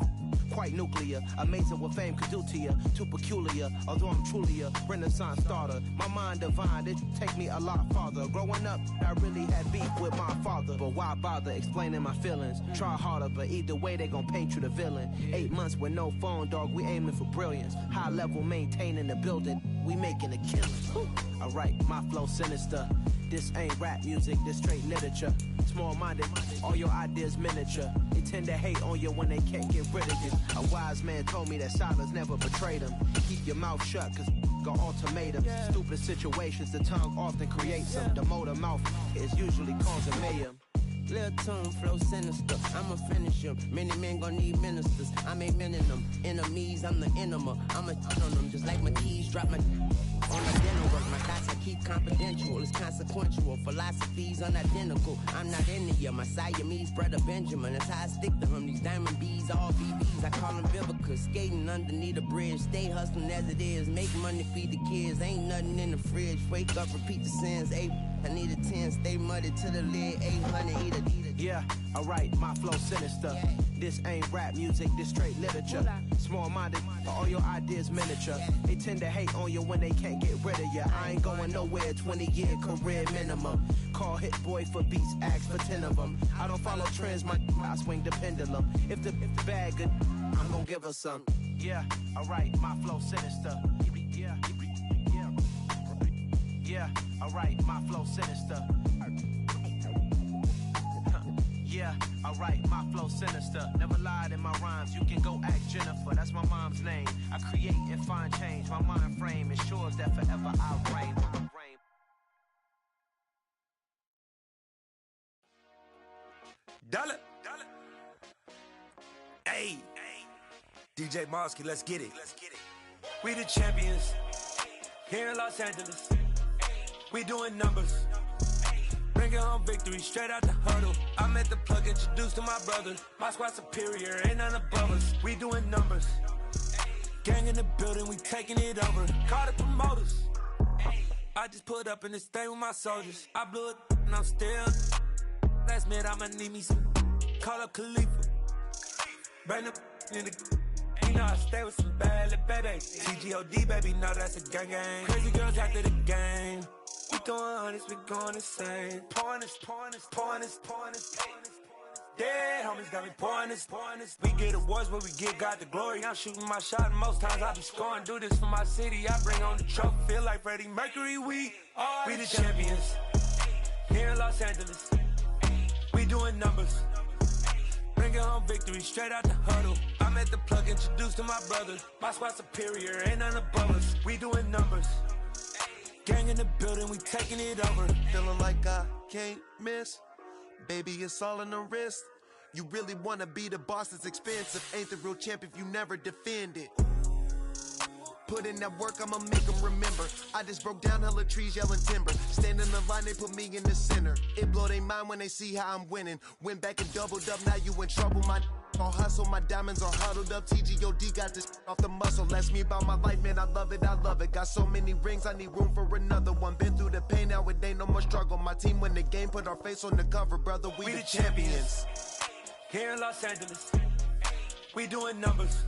Quite nuclear, amazing what fame could do to you. Too peculiar, although I'm truly a renaissance starter. My mind divine, it take me a lot farther. Growing up, I really had beef with my father. But why bother explaining my feelings? Try harder, but either way they gon' paint you the villain. 8 months with no phone, dog, we aiming for brilliance. High level maintaining the building, we making a killing. Alright, my flow sinister. This ain't rap music, this straight literature. Small-minded, all your ideas miniature. They tend to hate on you when they can't get rid of you. A wise man told me that silence never betrayed him. Keep your mouth shut, cause got ultimatums. Stupid situations, the tongue often creates them. The motor mouth is usually causing mayhem. Lil' tune, flow sinister, I'ma finish him. Many men gon' need ministers, I'm a men in them. Enemies, I'm the enema, I'ma on them. Just like my keys, drop my on the dinner work. My thoughts I keep confidential, it's consequential. Philosophies unidentical, I'm not into you. My Siamese brother Benjamin, that's how I stick to him. These diamond bees, all BBs, I call them Vivica. Skating underneath a bridge, stay hustling as it is. Make money, feed the kids, ain't nothing in the fridge. Wake up, repeat the sins, I need a 10, stay muddy to the lid, 800, eat a. Yeah, alright, my flow sinister. This ain't rap music, this straight literature. Small-minded, all your ideas miniature. They tend to hate on you when they can't get rid of you. I ain't going nowhere, 20-year career minimum. Call Hit Boy for beats, ask for 10 of them. I don't follow trends, I swing the pendulum. If the bag good, I'm gonna give her some. Yeah, alright, my flow sinister. Yeah, alright, my flow sinister. Yeah, alright, my flow sinister. Never lied in my rhymes, you can go ask Jennifer, that's my mom's name. I create and find change, my mind frame ensures that forever I reign. Dollar. Hey, DJ Mosky, let's get it. We the champions here in Los Angeles. We doing numbers. Bring Bring it home victory, straight out the huddle. I'm at the plug, introduced to my brother. My squad superior, ain't none above us. We doing numbers. Gang in the building, we taking it over. Call the promoters. I just put up in this thing with my soldiers. I blew it and I'm still. Last minute, I'ma need me some. Call up Khalifa. Bring the in the. You know I stay with some bad little babies. TGOD, baby, know that's a gang gang. Crazy girls after the game. We going honest, we going insane. Pouring this. Dead homies got me pouring this. We get awards, but we give God the glory. I'm shooting my shot, and most times I be scoring. Do this for my city, I bring on the trophy. Feel like Freddie Mercury, we the champions. Here in Los Angeles, we doing numbers. Bring it home victory, straight out the huddle. I'm at the plug, introduced to my brother. My squad superior, ain't none above us. We doing numbers. Gang in the building, we taking it over. Feeling like I can't miss. Baby, it's all in the wrist. You really wanna be the boss, it's expensive. Ain't the real champ if you never defend it. Put in that work, I'ma make them remember. I just broke down hella trees, yelling timber. Stand in the line, they put me in the center. It blow their mind when they see how I'm winning. Went back and doubled up, now you in trouble. My all hustle, my diamonds are huddled up. TGOD got this off the muscle. Ask me about my life, man, I love it. Got so many rings, I need room for another one. Been through the pain, now it ain't no more struggle. My team win the game, put our face on the cover, brother. We the champions. Here in Los Angeles, we doing numbers.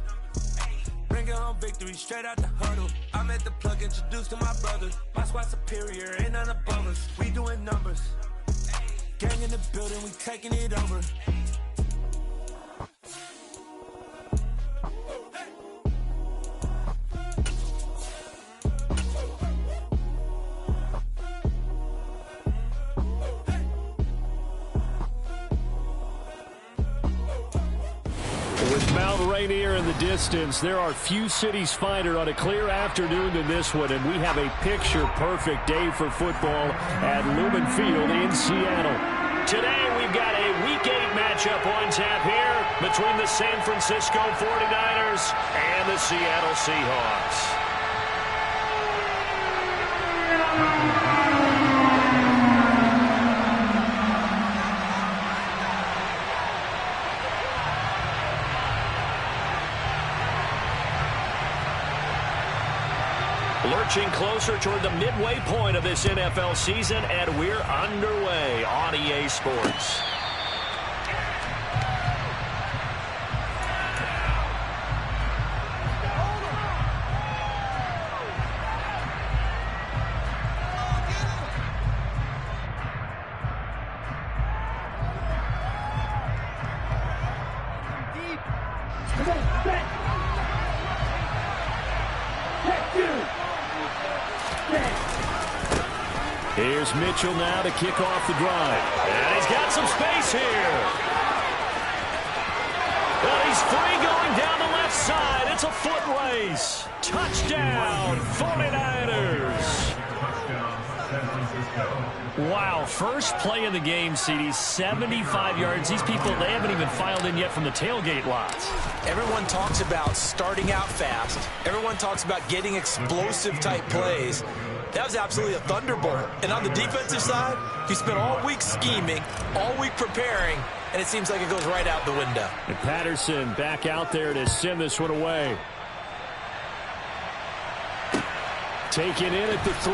Bring it home victory, straight out the huddle. I'm at the plug, introduced to my brother. My squad superior, ain't none above us. We doing numbers. Gang in the building, we taking it over. With Mount Rainier in the distance, there are few cities finer on a clear afternoon than this one, and we have a picture-perfect day for football at Lumen Field in Seattle. Today, we've got a Week 8 matchup on tap here between the San Francisco 49ers and the Seattle Seahawks. Lurching closer toward the midway point of this NFL season, and we're underway on EA Sports. Here's Mitchell now to kick off the drive. And he's got some space here. Well, he's free going down the left side. It's a foot race. Touchdown, 49ers. Wow, first play of the game, CD, 75 yards. These people, they haven't even filed in yet from the tailgate lots. Everyone talks about starting out fast. Everyone talks about getting explosive-type plays. That was absolutely a thunderbolt. And on the defensive side, he spent all week scheming, all week preparing, and it seems like it goes right out the window. And Patterson back out there to send this one away. Taken in at the 3.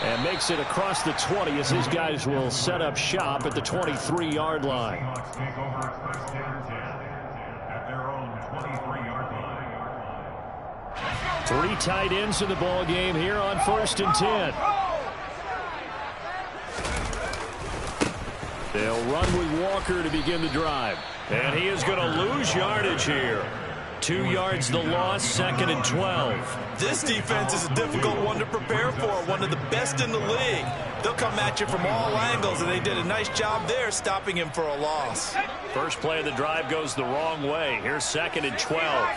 And makes it across the 20 as his guys will set up shop at the 23-yard line. Take over first and 10 at their own 23-yard line. 3 tight ends in the ball game here on 1st and 10. They'll run with Walker to begin the drive. And he is going to lose yardage here. 2 yards the loss, 2nd and 12. This defense is a difficult one to prepare for, one of the best in the league. They'll come at you from all angles, and they did a nice job there stopping him for a loss. First play of the drive goes the wrong way. Here's 2nd and 12.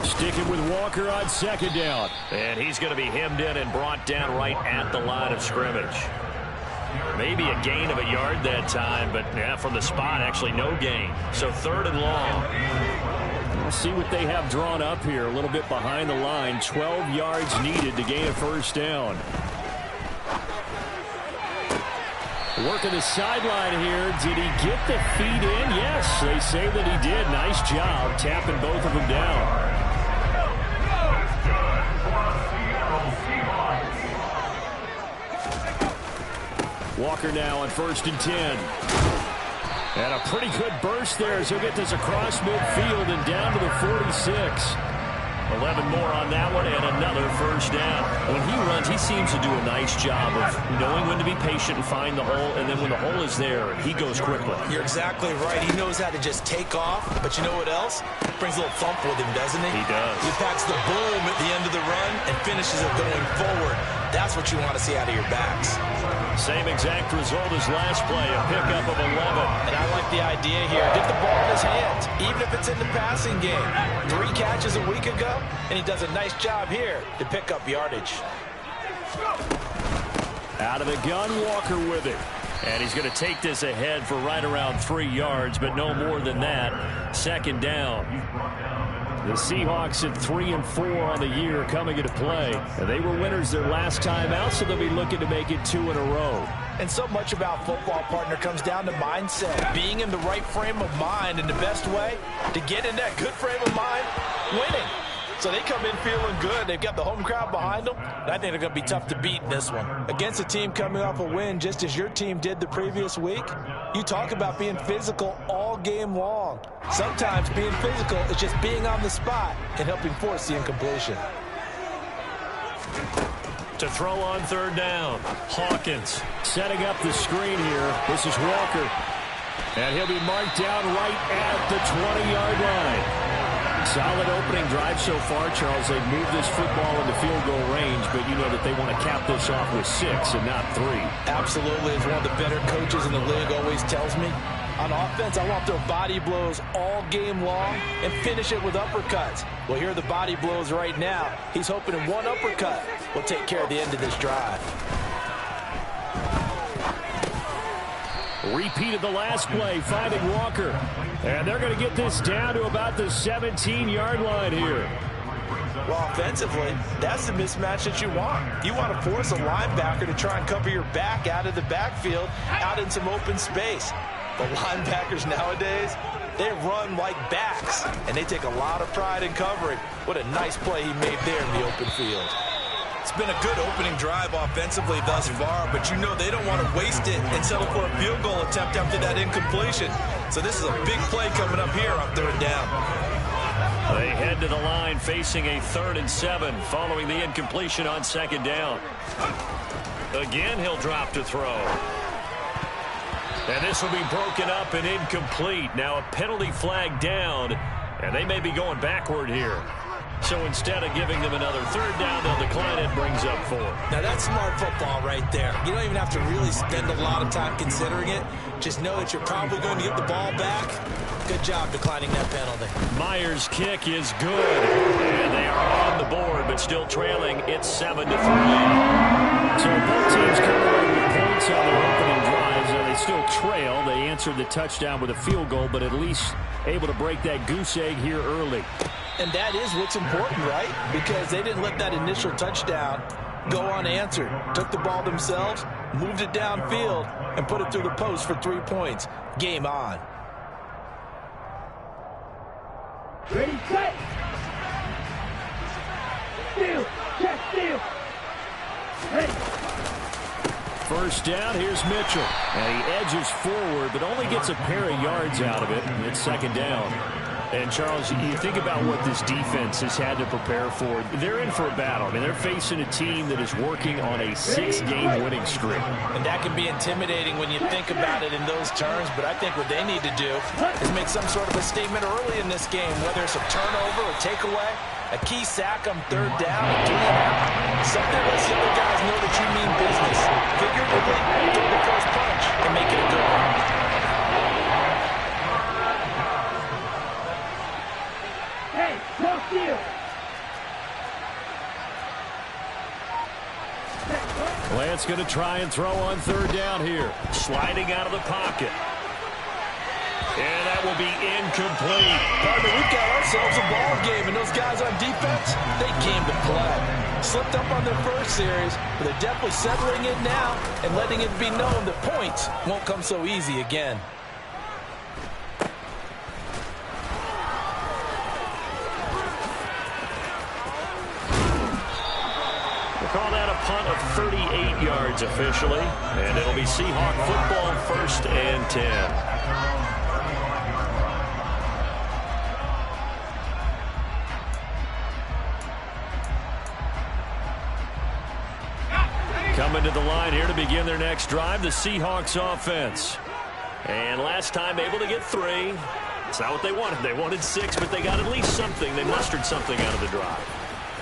Sticking with Walker on 2nd down. And he's going to be hemmed in and brought down right at the line of scrimmage. Maybe a gain of a yard that time, but yeah, from the spot, actually no gain. So 3rd and long. We'll see what they have drawn up here. A little bit behind the line. 12 yards needed to gain a first down. Working the sideline here. Did he get the feet in? Yes, they say that he did. Nice job tapping both of them down. Walker now on 1st and 10. And a pretty good burst there as he'll get this across midfield and down to the 46. 11 more on that one and another first down. When he runs, he seems to do a nice job of knowing when to be patient and find the hole, and then when the hole is there, he goes quickly. You're exactly right. He knows how to just take off, but you know what else? Brings a little thump with him, doesn't he? He does. He packs the boom at the end of the run and finishes it going forward. That's what you want to see out of your backs. Same exact result as last play, a pickup of 11. And I like the idea here. Get the ball in his hands, even if it's in the passing game. 3 catches a week ago, and he does a nice job here to pick up yardage. Out of the gun, Walker with it. And he's going to take this ahead for right around 3 yards, but no more than that. 2nd down. The Seahawks at 3-4 on the year coming into play. And they were winners their last time out, so they'll be looking to make it 2 in a row. And so much about football, partner, comes down to mindset. Being in the right frame of mind, and the best way to get in that good frame of mind, winning. So they come in feeling good. They've got the home crowd behind them. And I think they're going to be tough to beat in this one. Against a team coming off a win just as your team did the previous week, you talk about being physical all game long. Sometimes being physical is just being on the spot and helping force the incompletion. To throw on 3rd down, Hawkins setting up the screen here. This is Walker. And he'll be marked down right at the 20-yard line. Solid opening drive so far, Charles. They've moved this football into field goal range, but you know that they want to cap this off with 6 and not 3. Absolutely. As one of the better coaches in the league always tells me, on offense, I want their body blows all game long and finish it with uppercuts. Well, here are the body blows right now. He's hoping in one uppercut will take care of the end of this drive. Repeated the last play, finding Walker. And they're going to get this down to about the 17-yard line here. Well, offensively, that's the mismatch that you want. You want to force a linebacker to try and cover your back out of the backfield, out in some open space. The linebackers nowadays, they run like backs, and they take a lot of pride in covering. What a nice play he made there in the open field. It's been a good opening drive offensively thus far, but you know they don't want to waste it and settle for a field goal attempt after that incompletion. So this is a big play coming up here on 3rd down. They head to the line facing a 3rd and 7 following the incompletion on 2nd down. Again, he'll drop to throw. And this will be broken up and incomplete. Now a penalty flag down, and they may be going backward here. So instead of giving them another 3rd down, they'll decline it, brings up 4. Now that's smart football right there. You don't even have to really spend a lot of time considering it. Just know that you're probably going to get the ball back. Good job declining that penalty. Myers' kick is good. And they are on the board, but still trailing. It's 7-3. So both teams come away with points on their opening drives. They still trail. They answered the touchdown with a field goal, but at least able to break that goose egg here early. And that is what's important, right? Because they didn't let that initial touchdown go unanswered. Took the ball themselves, moved it downfield, and put it through the post for 3 points. Game on. Ready, set. Steal. Check, steal. Ready. First down, here's Mitchell. And he edges forward, but only gets a pair of yards out of it. And it's 2nd down. And, Charles, you think about what this defense has had to prepare for. They're in for a battle. I mean, they're facing a team that is working on a 6-game winning streak. And that can be intimidating when you think about it in those terms, but I think what they need to do is make some sort of a statement early in this game, whether it's a turnover or takeaway, a key sack on 3rd down, a 3-and-out. Something lets the other guys know that you mean business. Figuratively, throw the first punch and make it a good one. Lance going to try and throw on 3rd down here. Sliding out of the pocket. And that will be incomplete. Partner, we've got ourselves a play. Slipped up on their first series, but they're definitely settling in now and letting it be known that points won't come so easy again. Call that a punt of 38 yards officially, and it'll be Seahawk football, 1st and 10. Coming to the line here to begin their next drive, the Seahawks offense. And last time able to get 3. It's not what they wanted. They wanted 6, but they got at least something. They mustered something out of the drive.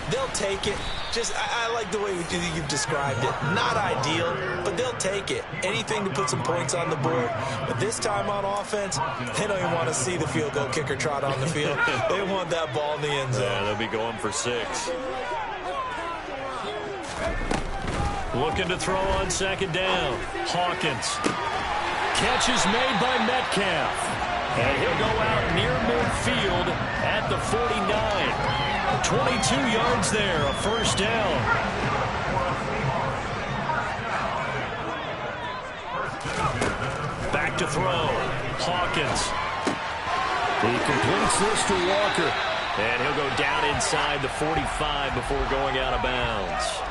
They'll take it. I like the way you've described it. Not ideal, but they'll take it. Anything to put some points on the board. But this time on offense, they don't even want to see the field goal kicker trot on the field. They want that ball in the end zone. Yeah, they'll be going for 6. Looking to throw on 2nd down. Hawkins. Catch is made by Metcalf. And he'll go out near midfield at the 49. 22 yards there, a 1st down. Back to throw. Hawkins. He completes this to Walker. And he'll go down inside the 45 before going out of bounds.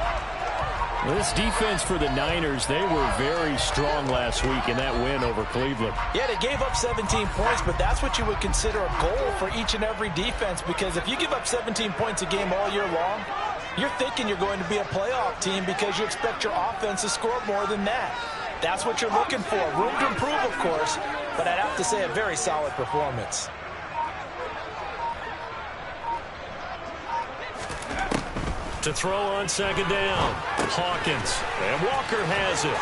This defense for the Niners, they were very strong last week in that win over Cleveland. Yeah, they gave up 17 points, but that's what you would consider a goal for each and every defense, because if you give up 17 points a game all year long, you're thinking you're going to be a playoff team because you expect your offense to score more than that. That's what you're looking for. Room to improve, of course, but I'd have to say a very solid performance. To throw on 2nd down. Hawkins. And Walker has it.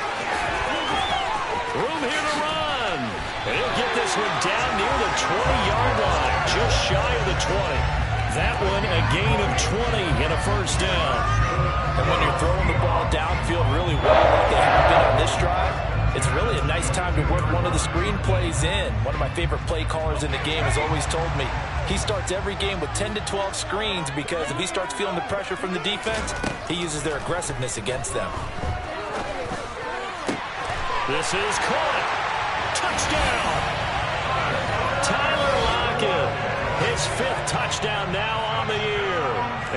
Room here to run. And he'll get this one down near the 20-yard line. Just shy of the 20. That one a gain of 20 and a 1st down. And when you're throwing the ball downfield really well like they have been on this drive, it's really a nice time to work one of the screen plays in. One of my favorite play callers in the game has always told me he starts every game with 10 to 12 screens because if he starts feeling the pressure from the defense, he uses their aggressiveness against them. This is caught. Touchdown. Tyler Lockett. His 5th touchdown now on the year.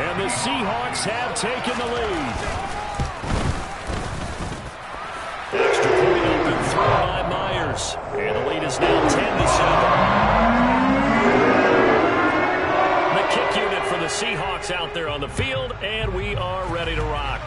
And the Seahawks have taken the lead. Extra point open throw by Myers. And the lead is now 10-7. The kick unit for the Seahawks out there on the field, and we are ready to rock.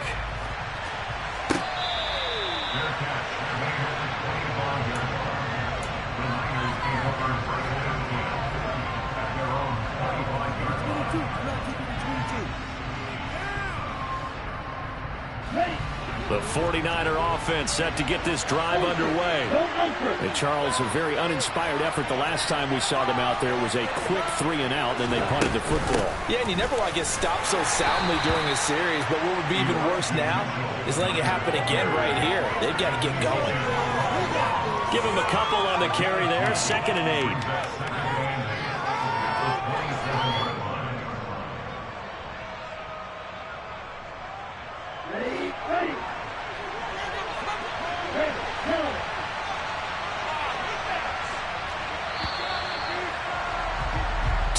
49er offense set to get this drive underway. And Charles, a very uninspired effort the last time we saw them out there. It was a quick 3-and-out, then they punted the football. Yeah, and you never want to get stopped so soundly during a series, but what would be even worse now is letting it happen again right here. They've got to get going. Give him a couple on the carry there, 2nd and 8. Ready.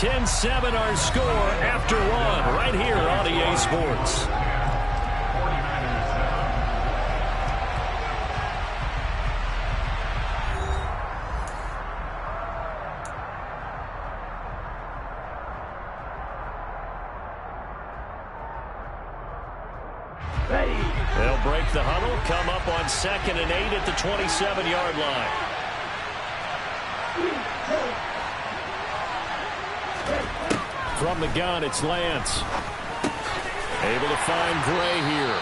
10-7 our score after 1 right here on EA Sports. They'll break the huddle, come up on 2nd and 8 at the 27-yard line. From the gun, it's Lance. Able to find Gray here.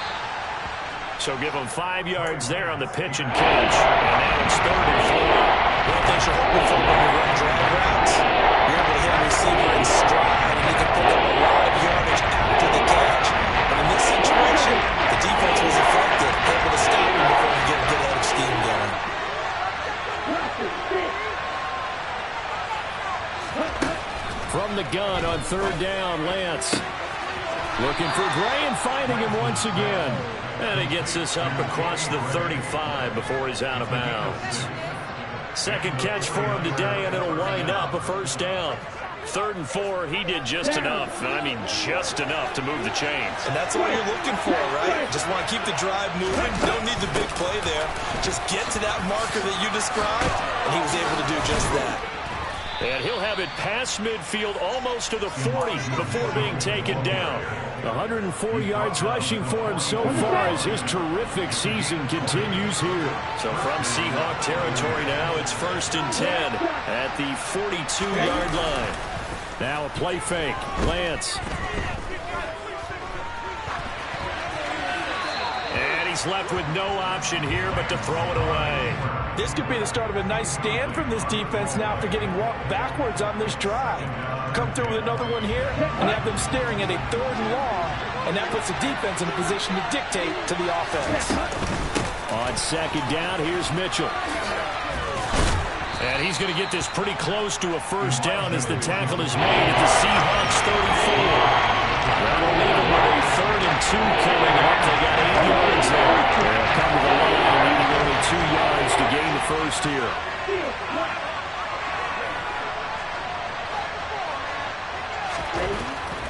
So give them 5 yards there on the pitch and catch. And now it's 3rd and 4. One thing you're hoping for when you run drag routes, you're able to hit a receiver in stride, and you can pick up a lot of yardage after the catch. But in this situation, the defense was effective, able to stop him before he get a good head of steam going. From the gun on 3rd down, Lance. Looking for Gray and finding him once again. And he gets this up across the 35 before he's out of bounds. Second catch for him today, and it'll wind up a first down. 3rd and 4, he did just enough, and I mean just enough to move the chains. And that's all you're looking for, right? Just want to keep the drive moving. Don't need the big play there. Just get to that marker that you described, and he was able to do just that. And he'll have it past midfield almost to the 40 before being taken down. 104 yards rushing for him so far as his terrific season continues here. So from Seahawk territory now, it's 1st and 10 at the 42-yard line. Now a play fake. Lance. And he's left with no option here but to throw it away. This could be the start of a nice stand from this defense now after getting walked backwards on this drive. Come through with another one here and have them staring at a 3rd and long, and that puts the defense in a position to dictate to the offense. On 2nd down, here's Mitchell. And he's going to get this pretty close to a first down as the tackle is made at the Seahawks 34. That'll leave them with a 3rd and 2 coming up. They got 8 yards there. They'll come to the line, needing only 2 yards to gain the first here.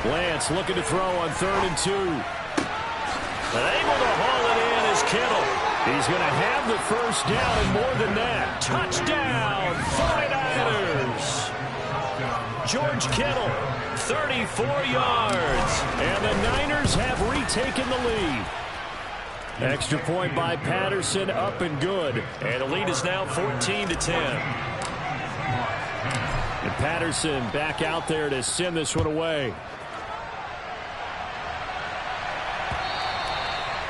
Lance looking to throw on 3rd and 2. And able to haul it in is Kittle. He's going to have the first down and more than that. Touchdown, 49ers. George Kittle, 34 yards. And the Niners have retaken the lead. Extra point by Patterson, up and good. And the lead is now 14-10. And Patterson back out there to send this one away.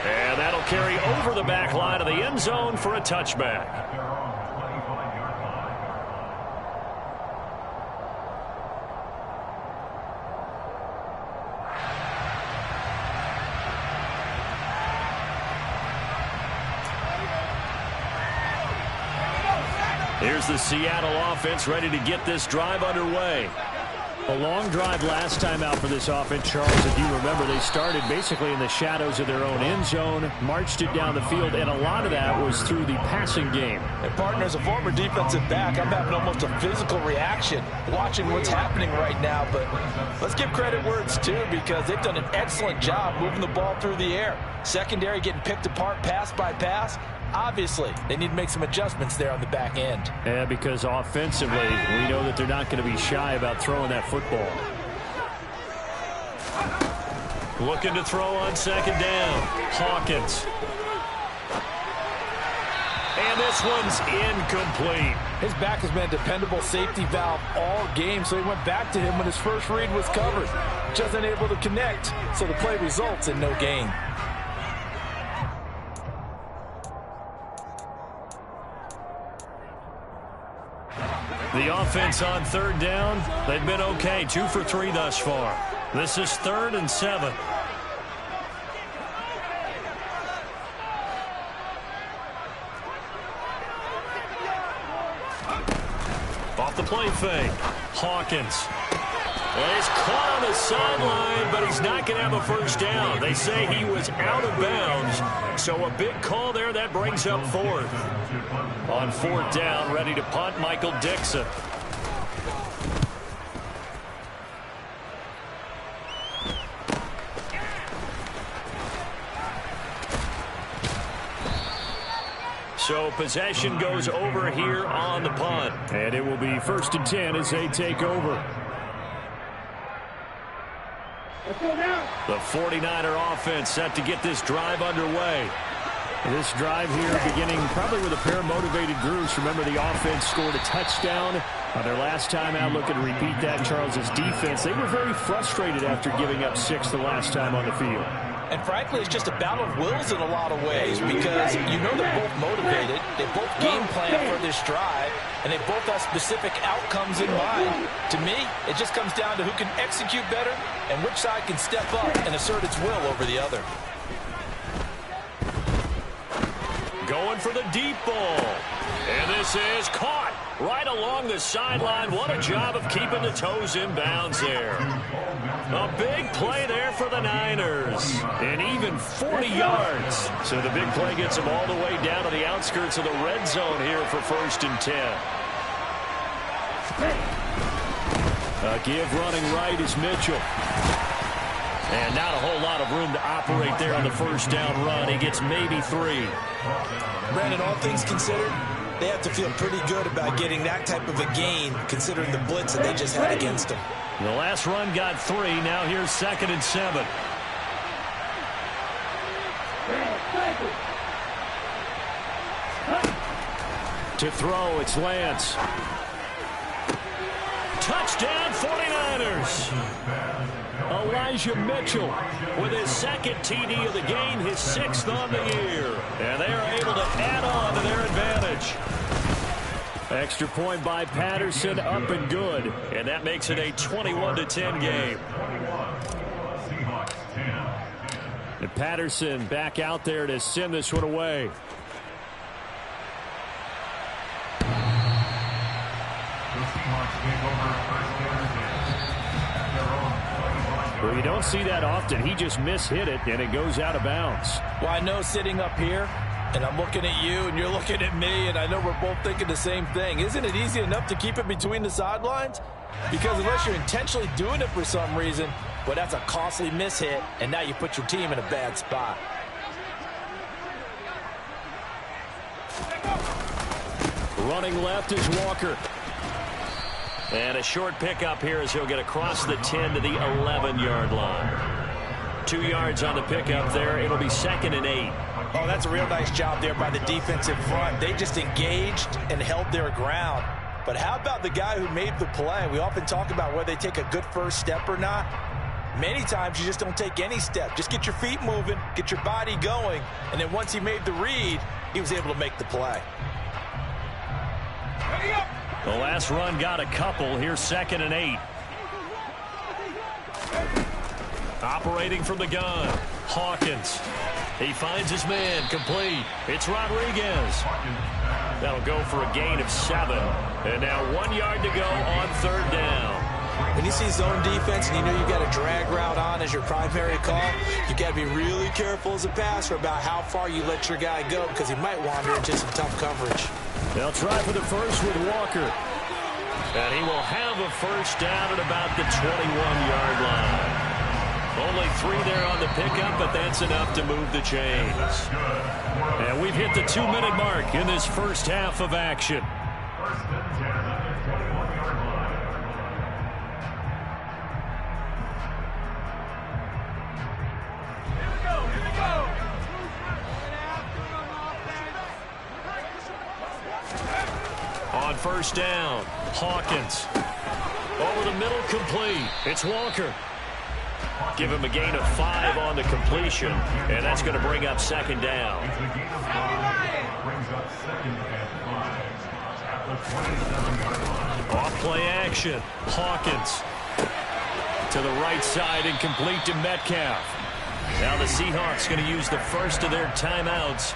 And that'll carry over the back line of the end zone for a touchback. Here's the Seattle offense ready to get this drive underway. A long drive last time out for this offense, Charles. If you remember, they started basically in the shadows of their own end zone, marched it down the field, and a lot of that was through the passing game. And partner, as a former defensive back, I'm having almost a physical reaction watching what's happening right now. But let's give credit where it's due, because they've done an excellent job moving the ball through the air. Secondary getting picked apart pass by pass. Obviously, they need to make some adjustments there on the back end. Yeah, because offensively, we know that they're not going to be shy about throwing that football. Looking to throw on 2nd down. Hawkins. And this one's incomplete. His back has been a dependable safety valve all game, so he went back to him when his first read was covered. Just unable to connect, so the play results in no gain. The offense on 3rd down, they've been okay. 2 for 3 thus far. This is 3rd and 7. Off the play fake. Hawkins. Well, he's caught on the sideline, but he's not going to have a first down. They say he was out of bounds, so a big call there. That brings up 4th. On 4th down, ready to punt, Michael Dixon. So possession goes over here on the punt. And it will be 1st and 10 as they take over. The 49er offense set to get this drive underway. This drive here beginning probably with a pair of motivated groups. Remember, the offense scored a touchdown on their last time out. Looking to repeat that. Charles's defense, they were very frustrated after giving up 6 the last time on the field. And frankly, it's just a battle of wills in a lot of ways, because you know they're both motivated. They both game plan for this drive, and they both have specific outcomes in mind. To me, it just comes down to who can execute better and which side can step up and assert its will over the other. Going for the deep ball. And this is caught right along the sideline. What a job of keeping the toes in bounds there. A big play there for the Niners. And even 40 yards. So the big play gets them all the way down to the outskirts of the red zone here for 1st and 10. A give running right is Mitchell. And not a whole lot of room to operate there on the first down run. He gets maybe 3. Brandon, all things considered, they have to feel pretty good about getting that type of a gain, considering the blitz that they just had against them. The last run got 3. Now here's 2nd and 7. To throw, it's Lance. Touchdown, 49ers. Elijah Mitchell with his 2nd TD of the game, his 6th on the year. And they are able to add on to their advantage. Extra point by Patterson, up and good. And that makes it a 21-10 game. And Patterson back out there to send this one away. Well, you don't see that often. He just mishit it, and it goes out of bounds. Well, I know sitting up here, and I'm looking at you, and you're looking at me, and I know we're both thinking the same thing. Isn't it easy enough to keep it between the sidelines? Because unless you're intentionally doing it for some reason, well, that's a costly mishit, and now you put your team in a bad spot. Running left is Walker. And a short pickup here as he'll get across the 10 to the 11-yard line. 2 yards on the pickup there. It'll be 2nd and 8. Oh, that's a real nice job there by the defensive front. They just engaged and held their ground. But how about the guy who made the play? We often talk about whether they take a good first step or not. Many times you just don't take any step. Just get your feet moving, get your body going, and then once he made the read, he was able to make the play. The last run got a couple. Here's 2nd and 8. Operating from the gun, Hawkins. He finds his man, complete. It's Rodriguez. That'll go for a gain of 7. And now 1 yard to go on 3rd down. When you see zone defense and you know you've got a drag route on as your primary call, you got to be really careful as a passer about how far you let your guy go because he might wander into some tough coverage. They'll try for the first with Walker. And he will have a first down at about the 21-yard line. Only 3 there on the pickup, but that's enough to move the chains. And we've hit the 2-minute mark in this first half of action. On first down, Hawkins. Over the middle, complete. It's Walker. Give him a gain of 5 on the completion, and that's going to bring up 2nd down. Off play action, Hawkins. To the right side and complete to Metcalf. Now the Seahawks going to use the first of their timeouts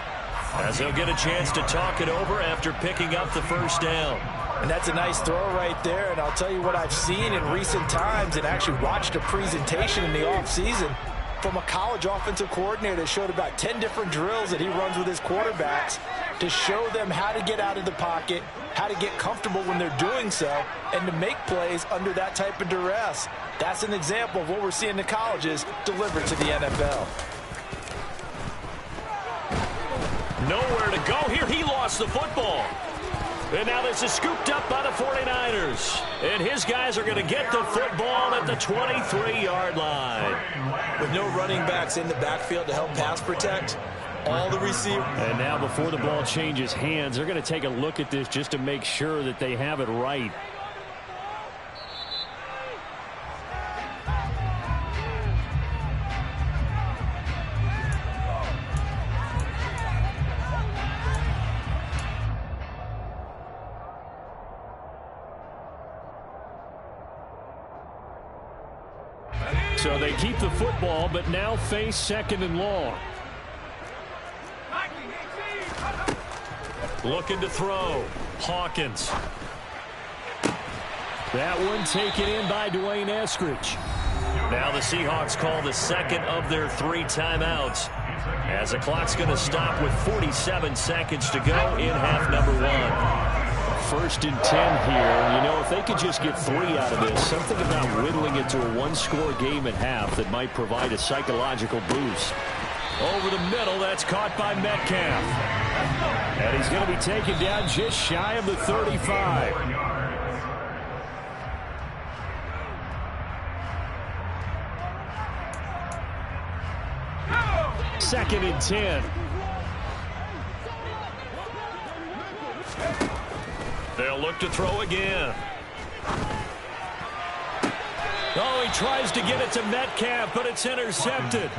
as they'll get a chance to talk it over after picking up the first down. And that's a nice throw right there. And I'll tell you what I've seen in recent times and actually watched a presentation in the offseason from a college offensive coordinator that showed about 10 different drills that he runs with his quarterbacks to show them how to get out of the pocket, how to get comfortable when they're doing so, and to make plays under that type of duress. That's an example of what we're seeing in the colleges delivered to the NFL. Nowhere to go here. He lost the football. And now this is scooped up by the 49ers. And his guys are going to get the football at the 23-yard line. With no running backs in the backfield to help pass protect, all the receivers. And now before the ball changes hands, they're going to take a look at this just to make sure that they have it right. So they keep the football, but now face 2nd and long. Looking to throw. Hawkins. That one taken in by Dwayne Eskridge. Now the Seahawks call the second of their 3 timeouts, as the clock's going to stop with 47 seconds to go in half number 1. 1st and 10 here. You know, if they could just get 3 out of this, something about whittling it to a 1-score game at half that might provide a psychological boost. Over the middle, that's caught by Metcalf. And he's going to be taken down just shy of the 35. 2nd and 10. They'll look to throw again. Oh, he tries to get it to Metcalf, but it's intercepted.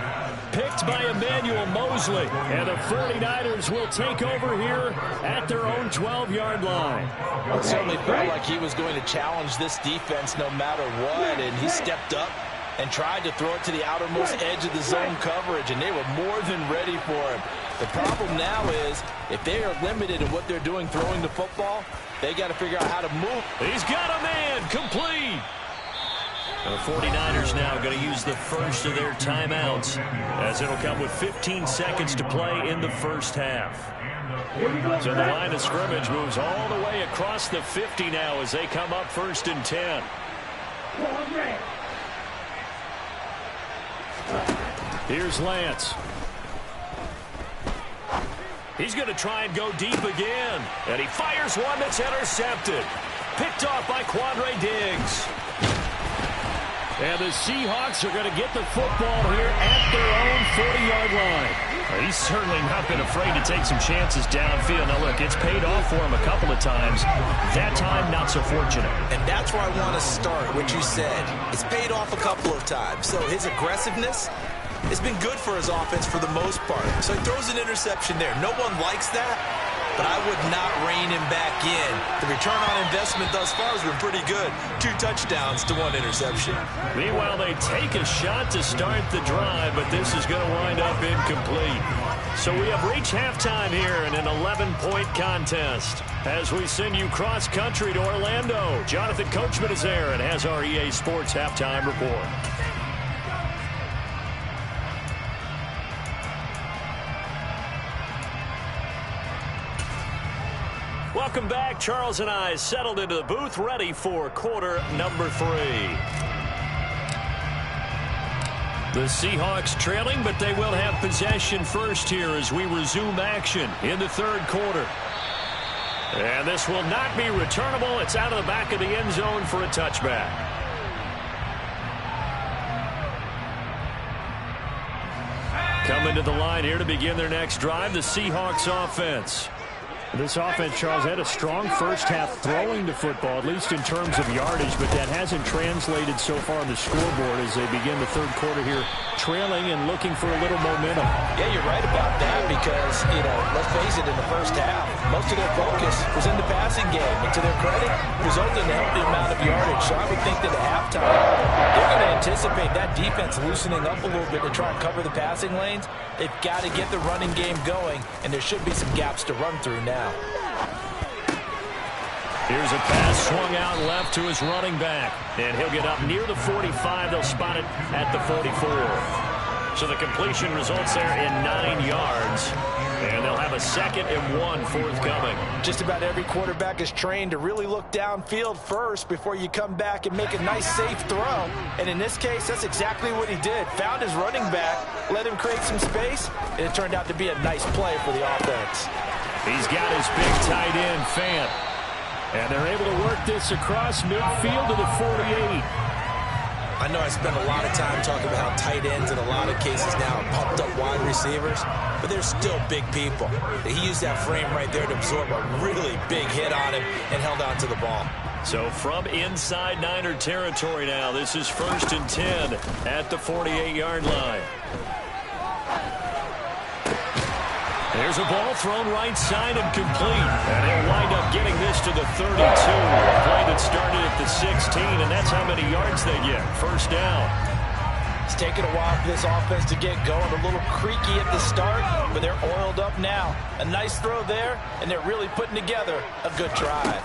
Picked by Emmanuel Mosley. And the 49ers will take over here at their own 12-yard line. Well, it certainly felt like he was going to challenge this defense no matter what, and he stepped up and tried to throw it to the outermost edge of the zone coverage, and they were more than ready for him. The problem now is, if they are limited in what they're doing throwing the football, they got to figure out how to move. He's got a man, complete. The 49ers now going to use the first of their timeouts, as it'll come with 15 seconds to play in the first half. So the line of scrimmage moves all the way across the 50 now as they come up 1st and 10. Here's Lance. He's going to try and go deep again. And he fires one that's intercepted. Picked off by Quandre Diggs. And the Seahawks are going to get the football here at their own 40-yard line. He's certainly not been afraid to take some chances downfield. Now, look, it's paid off for him a couple of times. That time, not so fortunate. And that's where I want to start, what you said. It's paid off a couple of times. So his aggressiveness has been good for his offense for the most part. So he throws an interception there. No one likes that, but I would not rein him back in. The return on investment thus far has been pretty good. 2 touchdowns to 1 interception. Meanwhile, they take a shot to start the drive, but this is going to wind up incomplete. So we have reached halftime here in an 11-point contest. As we send you cross-country to Orlando, Jonathan Coachman is there and has our EA Sports halftime report. Welcome back. Charles and I settled into the booth, ready for quarter number 3. The Seahawks trailing, but they will have possession first here as we resume action in the 3rd quarter. And this will not be returnable. It's out of the back of the end zone for a touchback. Coming to the line here to begin their next drive, the Seahawks offense. This offense, Charles, had a strong first half throwing the football, at least in terms of yardage, but that hasn't translated so far on the scoreboard as they begin the 3rd quarter here, trailing and looking for a little momentum. Yeah, you're right about that because, let's face it, in the first half, most of their focus was in the passing game. And to their credit, resulted in a healthy amount of yardage. So I would think that at halftime, they're going to anticipate that defense loosening up a little bit to try and cover the passing lanes. They've got to get the running game going, and there should be some gaps to run through now. Here's a pass swung out left to his running back. And he'll get up near the 45. They'll spot it at the 44. So the completion results there in 9 yards. And they'll have a 2nd and 1 forthcoming. Just about every quarterback is trained to really look downfield first before you come back and make a nice, safe throw. And in this case, that's exactly what he did. Found his running back, let him create some space, and it turned out to be a nice play for the offense. He's got his big tight end, Fant. And they're able to work this across midfield to the 48. I know I spend a lot of time talking about how tight ends in a lot of cases now are pumped up wide receivers, but they're still big people. He used that frame right there to absorb a really big hit on him and held on to the ball. So from inside Niner territory now, this is 1st and 10 at the 48-yard line. There's a ball thrown right side and complete. And he'll wind up getting this to the 32. A play that started at the 16, and that's how many yards they get. 1st down. It's taken a while for this offense to get going. A little creaky at the start, but they're oiled up now. A nice throw there, and they're really putting together a good drive.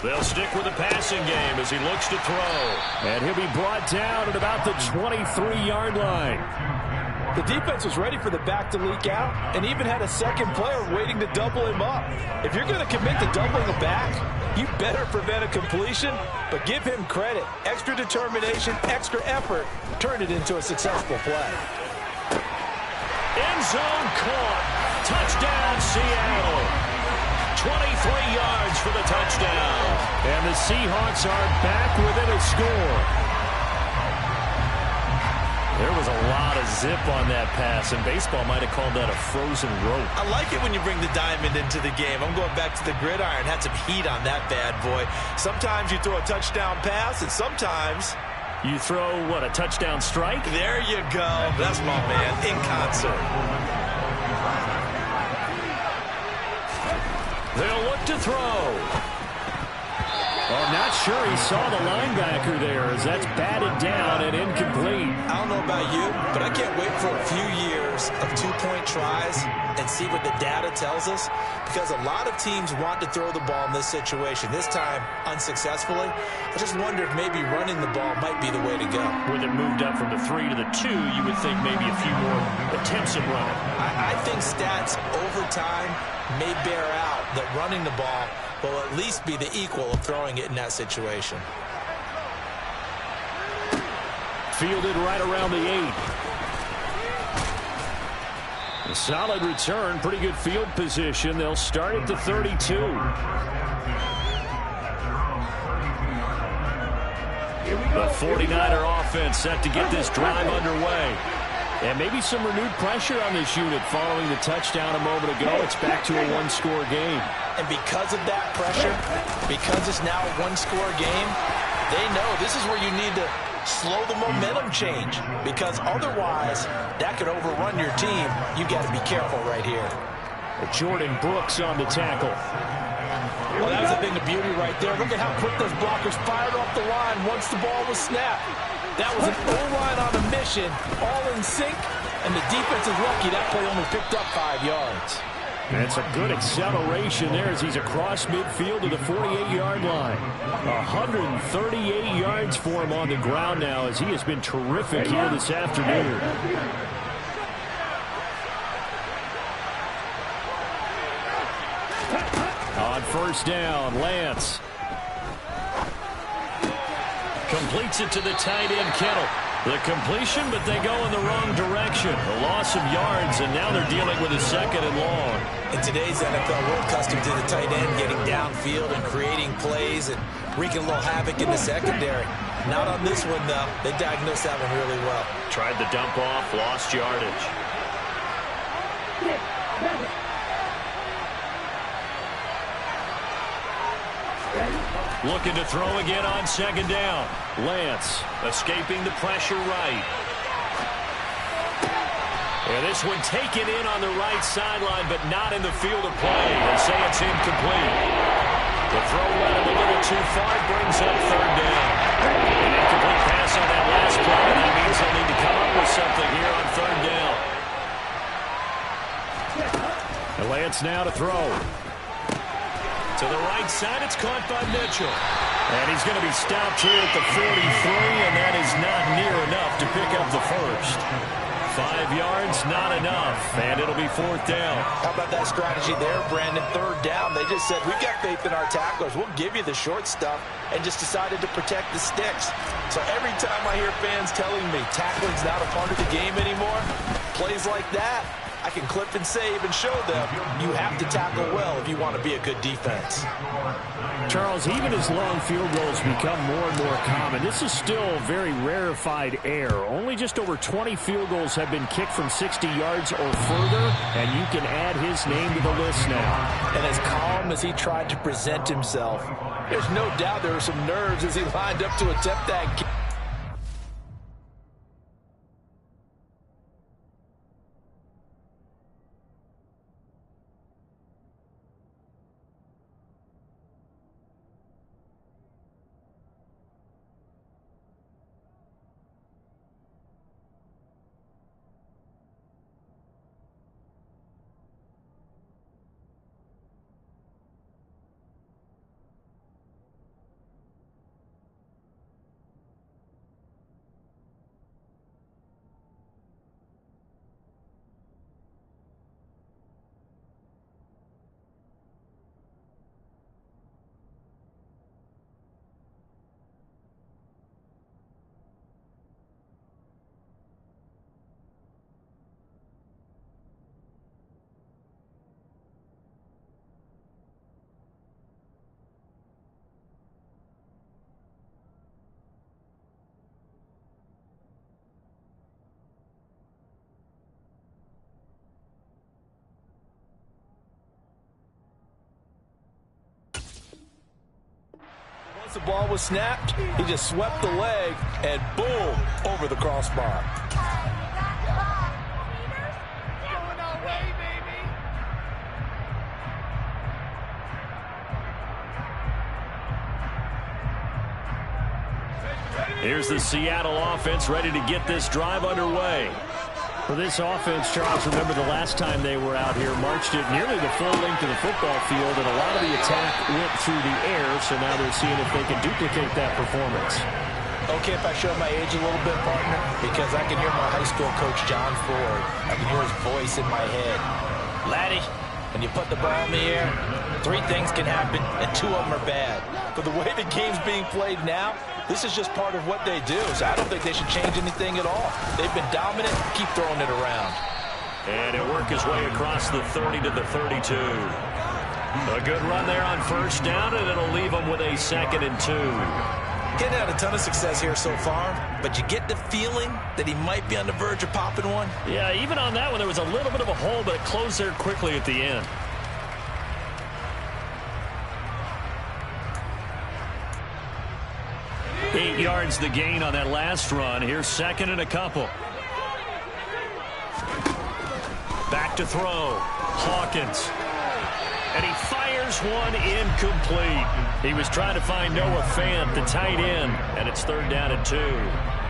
They'll stick with the passing game as he looks to throw. And he'll be brought down at about the 23-yard line. The defense was ready for the back to leak out and even had a second player waiting to double him up. If you're going to commit to doubling a back, you better prevent a completion, but give him credit. Extra determination, extra effort, turned it into a successful play. End zone caught. Touchdown, Seattle. 23 yards for the touchdown. And the Seahawks are back within a score. There was a lot of zip on that pass, and baseball might have called that a frozen rope. I like it when you bring the diamond into the game. I'm going back to the gridiron. Had some heat on that bad boy. Sometimes you throw a touchdown pass, and sometimes you throw, what, a touchdown strike? There you go. That's my man, in concert. They'll look to throw. Well, not sure he saw the linebacker there as that's batted down and incomplete. I don't know about you, but I can't wait for a few years of two-point tries and see what the data tells us, because a lot of teams want to throw the ball in this situation. This time, unsuccessfully. I just wonder if maybe running the ball might be the way to go. With it moved up from the 3 to the 2, you would think maybe a few more attempts at running. I think stats over time may bear out that running the ball will at least be the equal of throwing it in that situation. Fielded right around the 8. A solid return, pretty good field position. They'll start at the 32. The 49er offense set to get this drive underway. And maybe some renewed pressure on this unit following the touchdown a moment ago. It's back to a one-score game. And because of that pressure, because it's now a one-score game, they know this is where you need to slow the momentum change, because otherwise that could overrun your team. You got to be careful right here. Jordan Brooks on the tackle. Well, that was a thing of beauty right there. Look at how quick those blockers fired off the line once the ball was snapped. That was an O-line on a mission, all in sync, and the defense is lucky that play only picked up 5 yards. That's a good acceleration there as he's across midfield to the 48-yard line. 138 yards for him on the ground now as he has been terrific here this afternoon. On first down, Lance. Completes it to the tight end, Kittle. The completion, but they go in the wrong direction. A loss of yards, and now they're dealing with a second and long. In today's NFL, we're accustomed to the tight end getting downfield and creating plays and wreaking a little havoc in the secondary. Not on this one, though. They diagnosed that one really well. Tried the dump off, lost yardage. Looking to throw again on second down. Lance escaping the pressure right. And this one taken in on the right sideline, but not in the field of play. They say it's incomplete. The throw led him a little too far. Brings up third down. An incomplete pass on that last play. That means they'll need to come up with something here on third down. And Lance now to throw. To the right side, it's caught by Mitchell. And he's going to be stopped here at the 43, and that is not near enough to pick up the first. 5 yards, not enough, and it'll be fourth down. How about that strategy there, Brandon? Third down, they just said, we've got faith in our tacklers. We'll give you the short stuff, and just decided to protect the sticks. So every time I hear fans telling me tackling's not a part of the game anymore, plays like that, I can clip and save and show them you have to tackle well if you want to be a good defense. Charles, even as long field goals become more and more common, this is still very rarefied air. Only just over 20 field goals have been kicked from 60 yards or further, and you can add his name to the list now. And as calm as he tried to present himself, there's no doubt there were some nerves as he lined up to attempt that kick. Once the ball was snapped, he just swept the leg and boom, over the crossbar. Here's the Seattle offense ready to get this drive underway. For this offense, Charles, remember the last time they were out here, marched it nearly the full length of the football field, and a lot of the attack went through the air, so now they're seeing if they can duplicate that performance. Okay, if I show my age a little bit, partner, because I can hear my high school coach, John Ford. I can hear his voice in my head. Laddie, when you put the ball in the air, 3 things can happen, and 2 of them are bad. But the way the game's being played now, this is just part of what they do, so I don't think they should change anything at all. They've been dominant. Keep throwing it around. And he'll work his way across the 30 to the 32. A good run there on first down, and it'll leave him with a 2nd and 2. Getting had a ton of success here so far, but you get the feeling that he might be on the verge of popping one. Yeah, even on that one, there was a little bit of a hole, but it closed there quickly at the end. Eight yards the gain on that last run. Here's 2nd and a couple. Back to throw. Hawkins. And he fires one incomplete. He was trying to find Noah Fant, the tight end, and it's 3rd down and 2.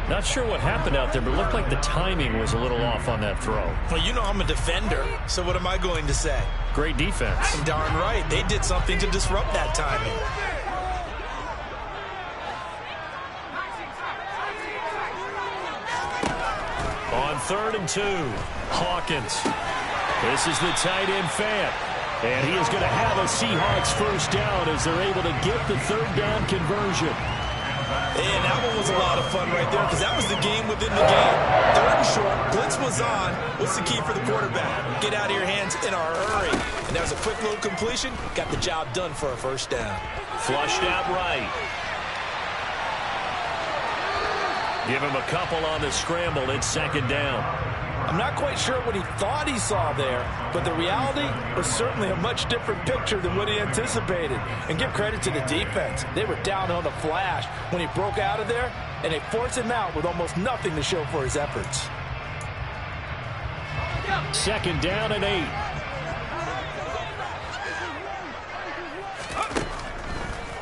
Not sure what happened out there, but it looked like the timing was a little off on that throw. Well, you know I'm a defender, so what am I going to say? Great defense. Darn right. They did something to disrupt that timing. On 3rd and 2, Hawkins. This is the tight end Fant. And he is going to have a Seahawks first down as they're able to get the 3rd down conversion. And that one was a lot of fun right there because that was the game within the game. 3rd and short, blitz was on. What's the key for the quarterback? Get out of your hands in a hurry. And that was a quick little completion. Got the job done for a first down. Flushed out right. Give him a couple on the scramble. It's 2nd down. I'm not quite sure what he thought he saw there, but the reality was certainly a much different picture than what he anticipated. And give credit to the defense. They were down on the flash when he broke out of there, and they forced him out with almost nothing to show for his efforts. 2nd down and 8.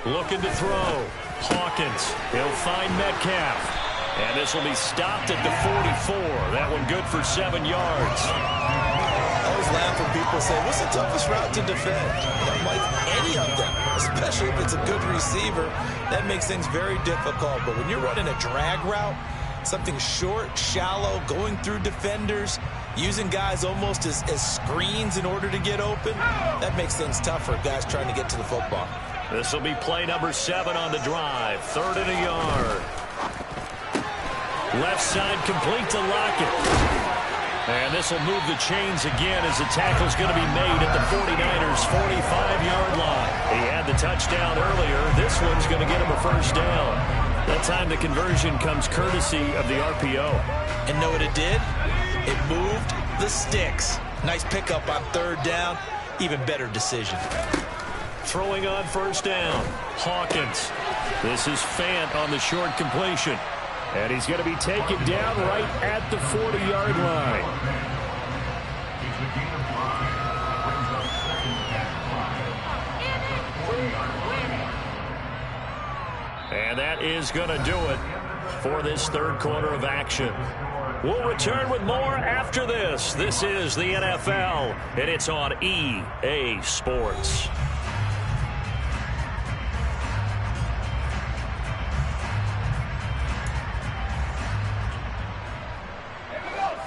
Looking to throw. Hawkins. He'll find Metcalf. And this will be stopped at the 44. That one good for 7 yards. I always laugh when people say, what's the toughest route to defend? I'm like, any of them, especially if it's a good receiver. That makes things very difficult. But when you're running a drag route, something short, shallow, going through defenders, using guys almost as screens in order to get open, that makes things tough for guys trying to get to the football. This will be play number 7 on the drive. 3rd and a yard. Left side complete to Lockett. And this will move the chains again as the tackle's going to be made at the 49ers' 45-yard line. He had the touchdown earlier. This one's going to get him a first down. That time the conversion comes courtesy of the RPO. And know what it did? It moved the sticks. Nice pickup on 3rd down. Even better decision. Throwing on first down. Hawkins. This is Fant on the short completion. And he's going to be taken down right at the 40-yard line. And that is going to do it for this 3rd quarter of action. We'll return with more after this. This is the NFL, and it's on EA Sports.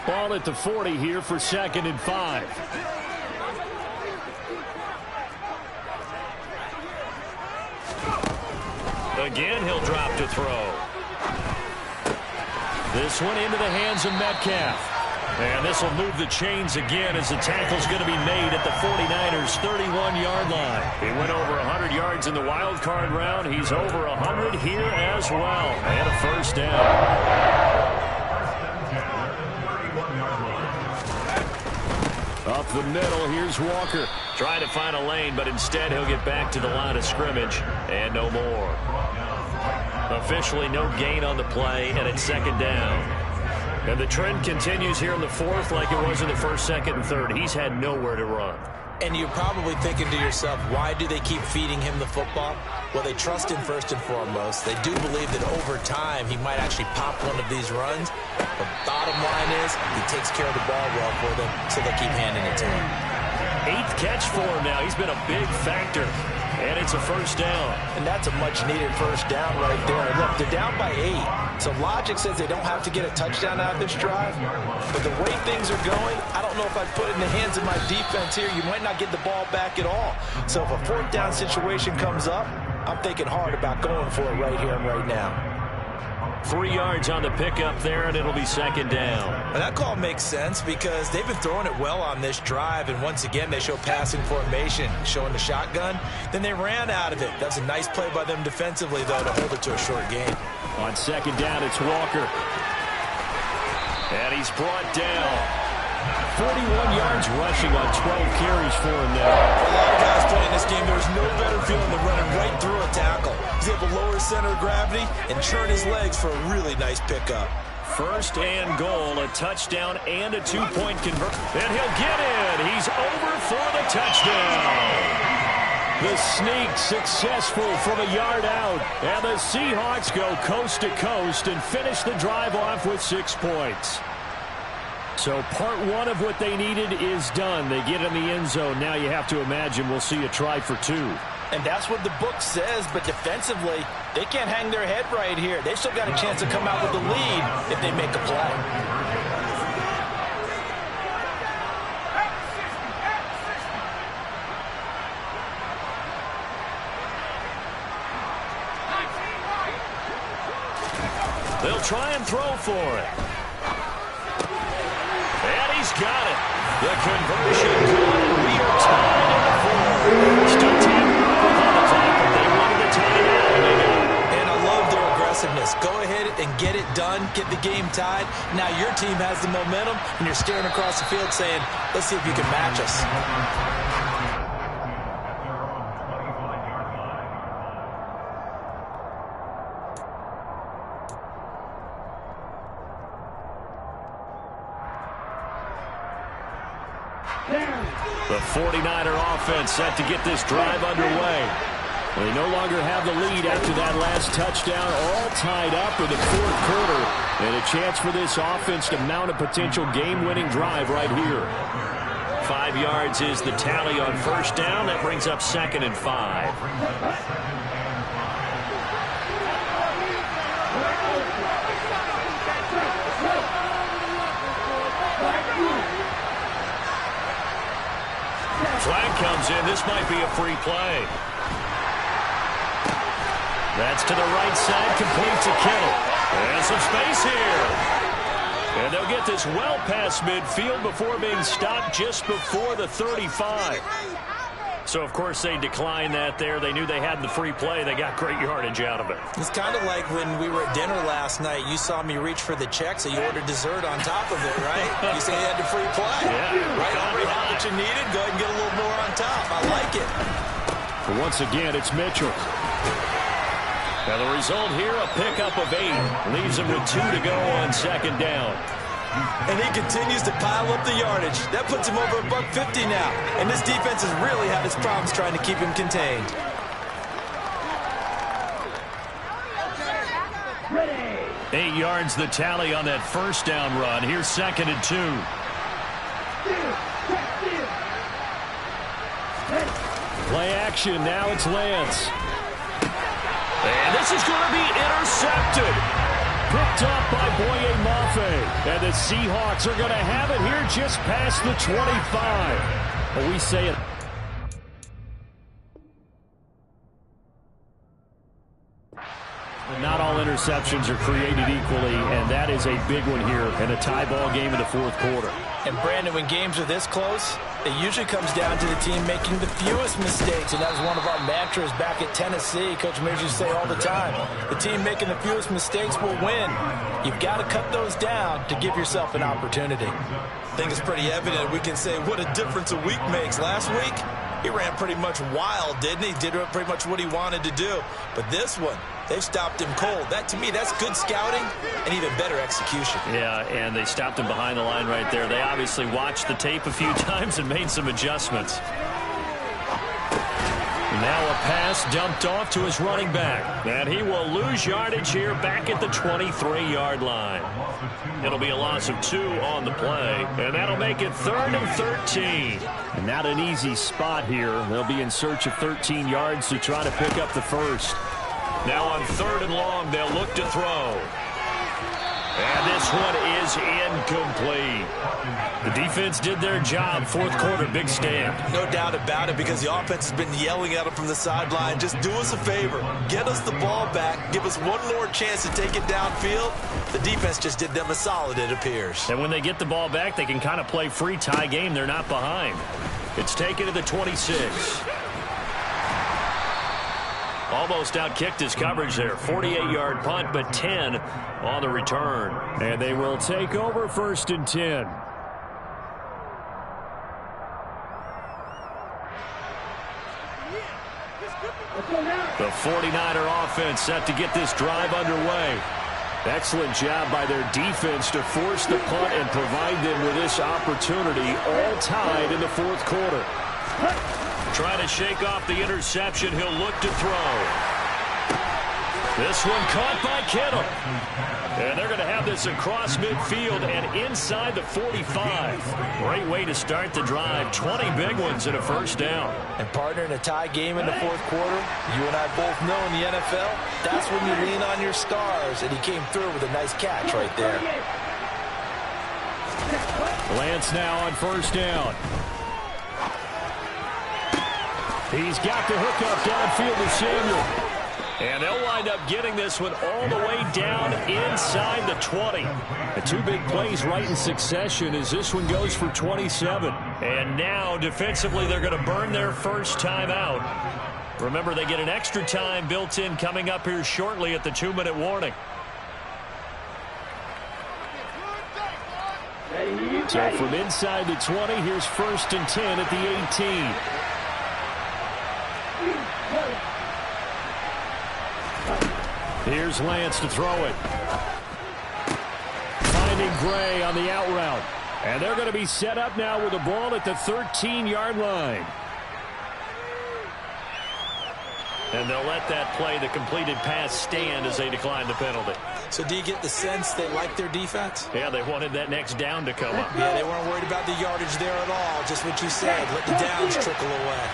Ball at the 40 here for 2nd and 5. Again, he'll drop to throw. This one into the hands of Metcalf. And this will move the chains again as the tackle's going to be made at the 49ers' 31-yard line. He went over 100 yards in the wild card round. He's over 100 here as well. And a first down. Up the middle, here's Walker. Trying to find a lane, but instead he'll get back to the line of scrimmage. And no more. Officially no gain on the play, and it's second down. And the trend continues here in the fourth like it was in the first, second, and third. He's had nowhere to run. And you're probably thinking to yourself, why do they keep feeding him the football? Well, they trust him first and foremost. They do believe that over time he might actually pop one of these runs. But bottom line is he takes care of the ball well for them, so they keep handing it to him. 8th catch for him now. He's been a big factor. And it's a first down. And that's a much-needed first down right there. Look, they're down by 8. So logic says they don't have to get a touchdown out of this drive. But the way things are going, I don't know if I'd put it in the hands of my defense here. You might not get the ball back at all. So if a 4th down situation comes up, I'm thinking hard about going for it right here and right now. 3 yards on the pickup there, and it'll be second down. And that call makes sense because they've been throwing it well on this drive, and once again they show passing formation, showing the shotgun. Then they ran out of it. That's a nice play by them defensively, though, to hold it to a short gain. On second down, it's Walker. And he's brought down. 41 yards rushing on 12 carries for him now. For a lot of guys playing this game, there's no better feeling than running right through a tackle. He's able to lower his center of gravity and churn his legs for a really nice pickup. First and goal, a touchdown and a 2-point conversion. And he'll get in. He's over for the touchdown. The sneak successful from a yard out. And the Seahawks go coast to coast and finish the drive off with 6 points. So part one of what they needed is done. They get in the end zone. Now you have to imagine we'll see a try for 2. And that's what the book says, but defensively, they can't hang their head right here. They've still got a chance to come out with the lead if they make a play. They'll try and throw for it. And he's got it. The conversion good, and we are tied in the fourth. Still tampering on the clock, but they wanted the timeout, and they got it. And I love their aggressiveness. Go ahead and get it done, get the game tied. Now your team has the momentum, and you're staring across the field saying, let's see if you can match us. The 49er offense set to get this drive underway. They no longer have the lead after that last touchdown, all tied up in the fourth quarter. And a chance for this offense to mount a potential game-winning drive right here. 5 yards is the tally on first down. That brings up 2nd and 5. Flag comes in. This might be a free play. That's to the right side, complete to Kittle. And some space here. And they'll get this well past midfield before being stopped just before the 35. So, of course, they declined that there. They knew they had the free play. They got great yardage out of it. It's kind of like when we were at dinner last night. You saw me reach for the check, so you ordered dessert on top of it, right? You say you had the free play. Yeah. Right over what you needed. Go ahead and get a little more on top. I like it. But once again, it's Mitchell. Now, the result here, a pickup of 8. Leaves him with 2 to go on second down. And he continues to pile up the yardage. That puts him over $150 now. And this defense has really had its problems trying to keep him contained. 8 yards the tally on that first down run. Here's 2nd and 2. Play action. Now it's Lance. And this is going to be intercepted. Picked up by Boye Mafe. And the Seahawks are going to have it here just past the 25. Well, we say it. Not all interceptions are created equally, and that is a big one here in a tie ball game in the fourth quarter. And, Brandon, when games are this close, it usually comes down to the team making the fewest mistakes, and that was one of our mantras back at Tennessee. Coach Mears used to say all the time, the team making the fewest mistakes will win. You've got to cut those down to give yourself an opportunity. I think it's pretty evident. We can say what a difference a week makes. Last week, he ran pretty much wild, didn't he? Did pretty much what he wanted to do. But this one, They've stopped him cold. That, to me, that's good scouting and even better execution. Yeah, and they stopped him behind the line right there. They obviously watched the tape a few times and made some adjustments. Now a pass dumped off to his running back. And he will lose yardage here back at the 23-yard line. It'll be a loss of 2 on the play. And that'll make it 3rd and 13. And not an easy spot here. They'll be in search of 13 yards to try to pick up the first. Now on 3rd and long, they'll look to throw. And this one is incomplete. The defense did their job. 4th quarter, big stand. No doubt about it, because the offense has been yelling at them from the sideline. Just do us a favor. Get us the ball back. Give us one more chance to take it downfield. The defense just did them a solid, it appears. And when they get the ball back, they can kind of play free tie game. They're not behind. It's taken to the 26. Almost outkicked his coverage there. 48-yard punt, but 10 on the return. And they will take over 1st and 10. The 49er offense set to get this drive underway. Excellent job by their defense to force the punt and provide them with this opportunity, all tied in the 4th quarter. Trying to shake off the interception. He'll look to throw. This one caught by Kittle. And they're going to have this across midfield and inside the 45. Great way to start the drive. 20 big ones and a first down. And partner, in a tie game in the 4th quarter, you and I both know in the NFL, that's when you lean on your stars. And he came through with a nice catch right there. Lance now on 1st down. He's got the hook up downfield to Samuel. And they'll wind up getting this one all the way down inside the 20. The 2 big plays right in succession as this one goes for 27. And now defensively they're going to burn their first time out. Remember, they get an extra time built in coming up here shortly at the 2-minute warning. So from inside the 20, here's 1st and 10 at the 18. Here's Lance to throw it. Finding Gray on the out route. And they're going to be set up now with the ball at the 13-yard line. And they'll let that play, the completed pass, stand as they decline the penalty. So do you get the sense they like their defense? Yeah, they wanted that next down to come up. Yeah, they weren't worried about the yardage there at all. Just what you said. Let the downs trickle away.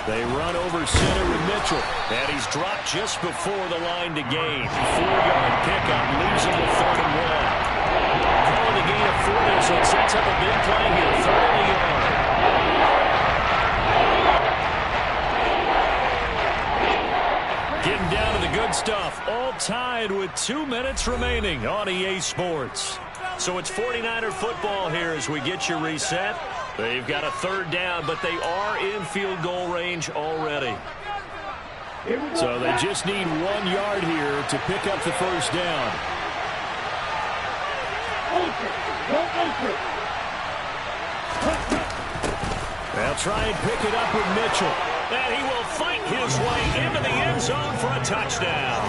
They run over center with Mitchell. And he's dropped just before the line to gain. 4-yard pickup leaves him with 3rd and 1. Calling the gain of 4 there, so it sets up a big play here. 3rd and 1 yard. Getting down to the good stuff. All tied with 2 minutes remaining on EA Sports. So it's 49er football here as we get you reset. They've got a 3rd down, but they are in field goal range already. So they just need 1 yard here to pick up the first down. They'll try and pick it up with Mitchell. And he will fight his way into the end zone for a touchdown.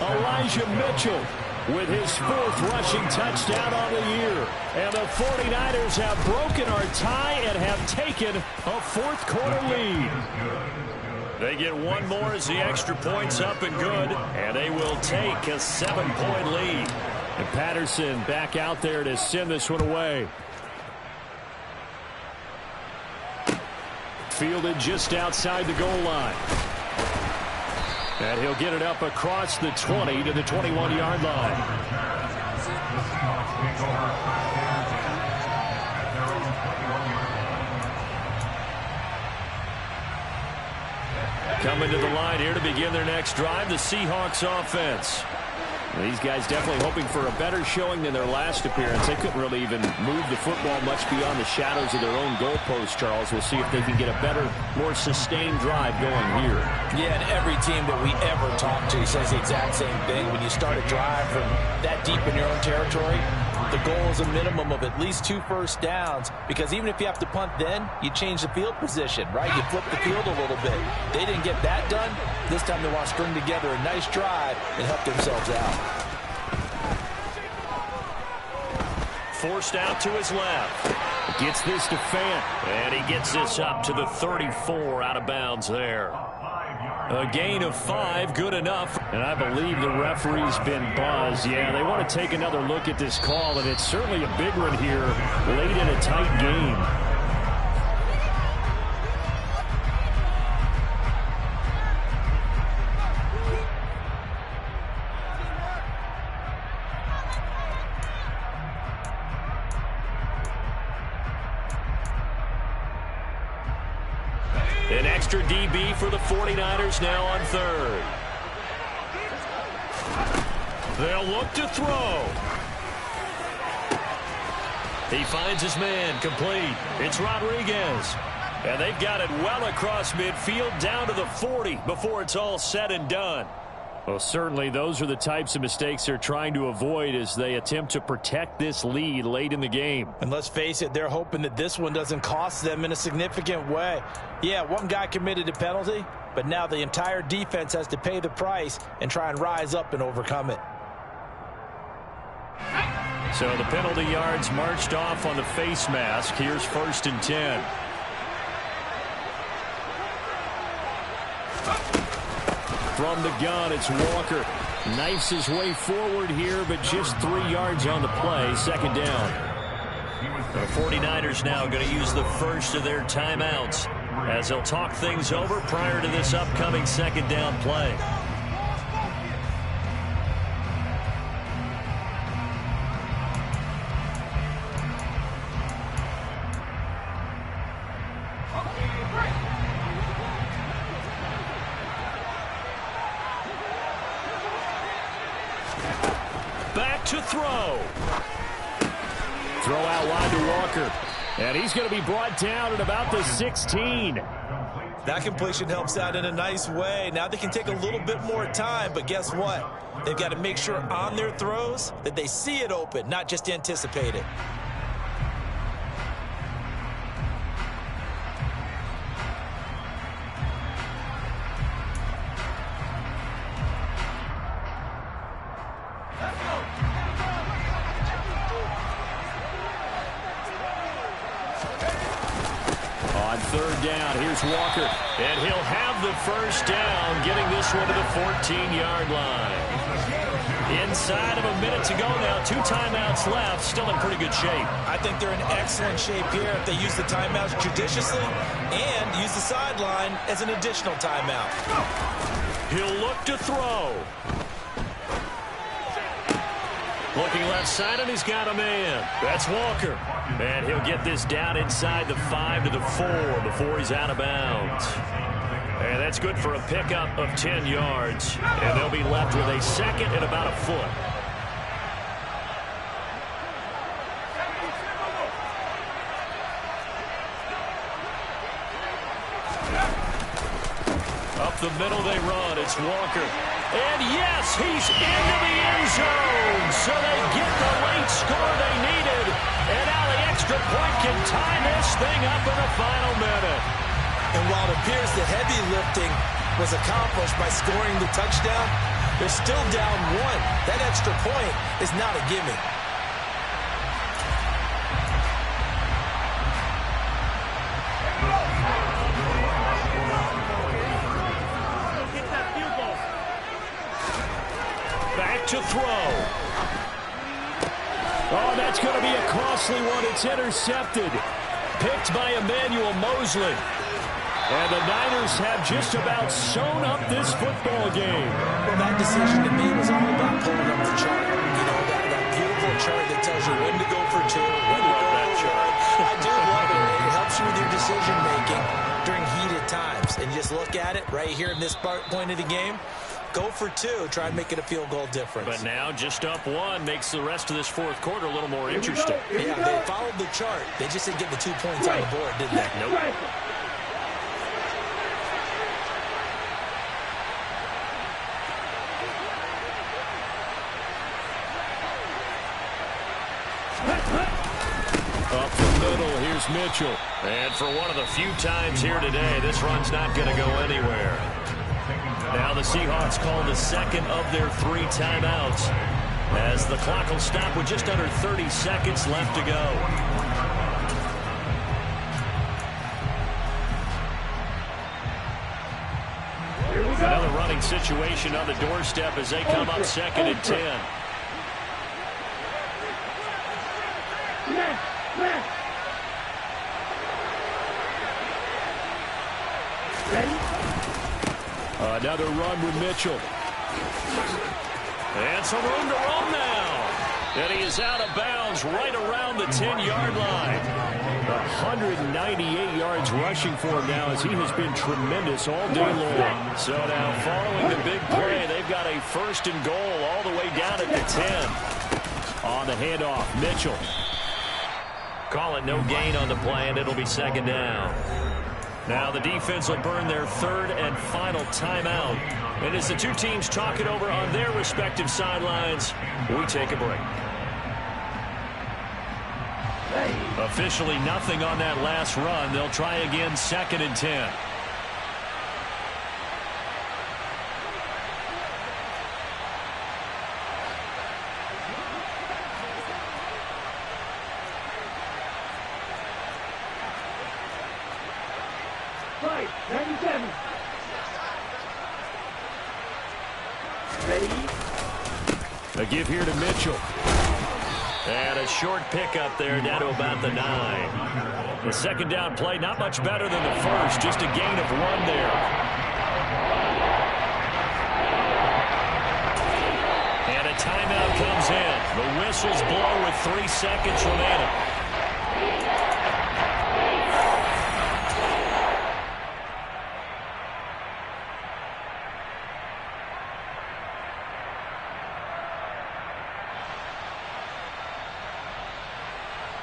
Elijah Mitchell with his 4th rushing touchdown on the year. And the 49ers have broken our tie and have taken a 4th quarter lead. They get 1 more as the extra point's up and good. And they will take a 7-point lead. And Patterson back out there to send this one away. Fielded just outside the goal line. And he'll get it up across the 20 to the 21-yard line. Coming to the line here to begin their next drive, the Seahawks offense. These guys definitely hoping for a better showing than their last appearance. They couldn't really even move the football much beyond the shadows of their own goalpost, Charles. We'll see if they can get a better, more sustained drive going here. Yeah, and every team that we ever talk to says the exact same thing. When you start a drive from that deep in your own territory, The goal is a minimum of at least 2 first downs, because even if you have to punt then, you change the field position, right? You flip the field a little bit. They didn't get that done. This time they want to string together a nice drive and help themselves out. Forced out to his left. Gets this to Fant. And he gets this up to the 34 out of bounds there. A gain of 5, good enough. And I believe the referee's been buzzed. Yeah, they want to take another look at this call, and it's certainly a big one here late in a tight game. An extra DB for the 49ers now on third. They'll look to throw. He finds his man, complete. It's Rodriguez. And they've got it well across midfield down to the 40 before it's all said and done. Well, certainly those are the types of mistakes they're trying to avoid as they attempt to protect this lead late in the game. And let's face it, they're hoping that this one doesn't cost them in a significant way. Yeah, one guy committed a penalty, but now the entire defense has to pay the price and try and rise up and overcome it. So the penalty yards marched off on the face mask. Here's 1st and 10. From the gun, it's Walker. Knifes his way forward here, but just 3 yards on the play. Second down. The 49ers now going to use the first of their timeouts as they'll talk things over prior to this upcoming second down play. To throw. Throw out wide to Walker. And he's going to be brought down at about the 16. That completion helps out in a nice way. Now they can take a little bit more time, but guess what? They've got to make sure on their throws that they see it open, not just anticipate it. Walker, and he'll have the first down, getting this one to the 14-yard line. Inside of a minute to go now, 2 timeouts left, still in pretty good shape. I think they're in excellent shape here if they use the timeouts judiciously and use the sideline as an additional timeout. He'll look to throw. Looking left side, and he's got a man. That's Walker. And he'll get this down inside the 5 to the 4 before he's out of bounds. And that's good for a pickup of 10 yards. And they'll be left with a second and about a foot. Up the middle they run. It's Walker. And yes, he's into the end zone. So they get the late score they needed. And now the extra point can tie this thing up in the final minute. And while it appears the heavy lifting was accomplished by scoring the touchdown, they're still down 1. That extra point is not a gimme. To throw. Oh, that's going to be a costly one. It's intercepted. Picked by Emmanuel Mosley. And the Niners have just about sewn up this football game. Well, that decision to me was all about pulling up the chart. You know, that beautiful chart that tells you when to go for 2, when to go that chart. I do love it. It helps you with your decision-making during heated times. And just look at it right here in this point of the game. Go for 2. Try and make it a field goal difference. But now just up 1 makes the rest of this fourth quarter a little more interesting. Yeah, they followed the chart. They just didn't get the 2 points on the board, didn't they? Nope. Up the middle, here's Mitchell. And for one of the few times here today, this run's not going to go anywhere. Now the Seahawks call the second of their 3 timeouts, as the clock will stop with just under 30 seconds left to go. Another running situation on the doorstep as they come up 2nd and 10. Another run with Mitchell. And some room to run now. And he is out of bounds right around the 10-yard line. 198 yards rushing for him now, as he has been tremendous all day long. So now following the big play, they've got a 1st and goal all the way down at the 10. On the handoff, Mitchell. Call it no gain on the play, and it'll be 2nd down. Now the defense will burn their 3rd and final timeout. And as the two teams talk it over on their respective sidelines, we take a break. Officially nothing on that last run. They'll try again 2nd and 10. Right, 97. Ready? A give here to Mitchell. And a short pickup there down to about the 9. The 2nd down play, not much better than the first, just a gain of 1 there. And a timeout comes in. The whistles blow with 3 seconds remaining.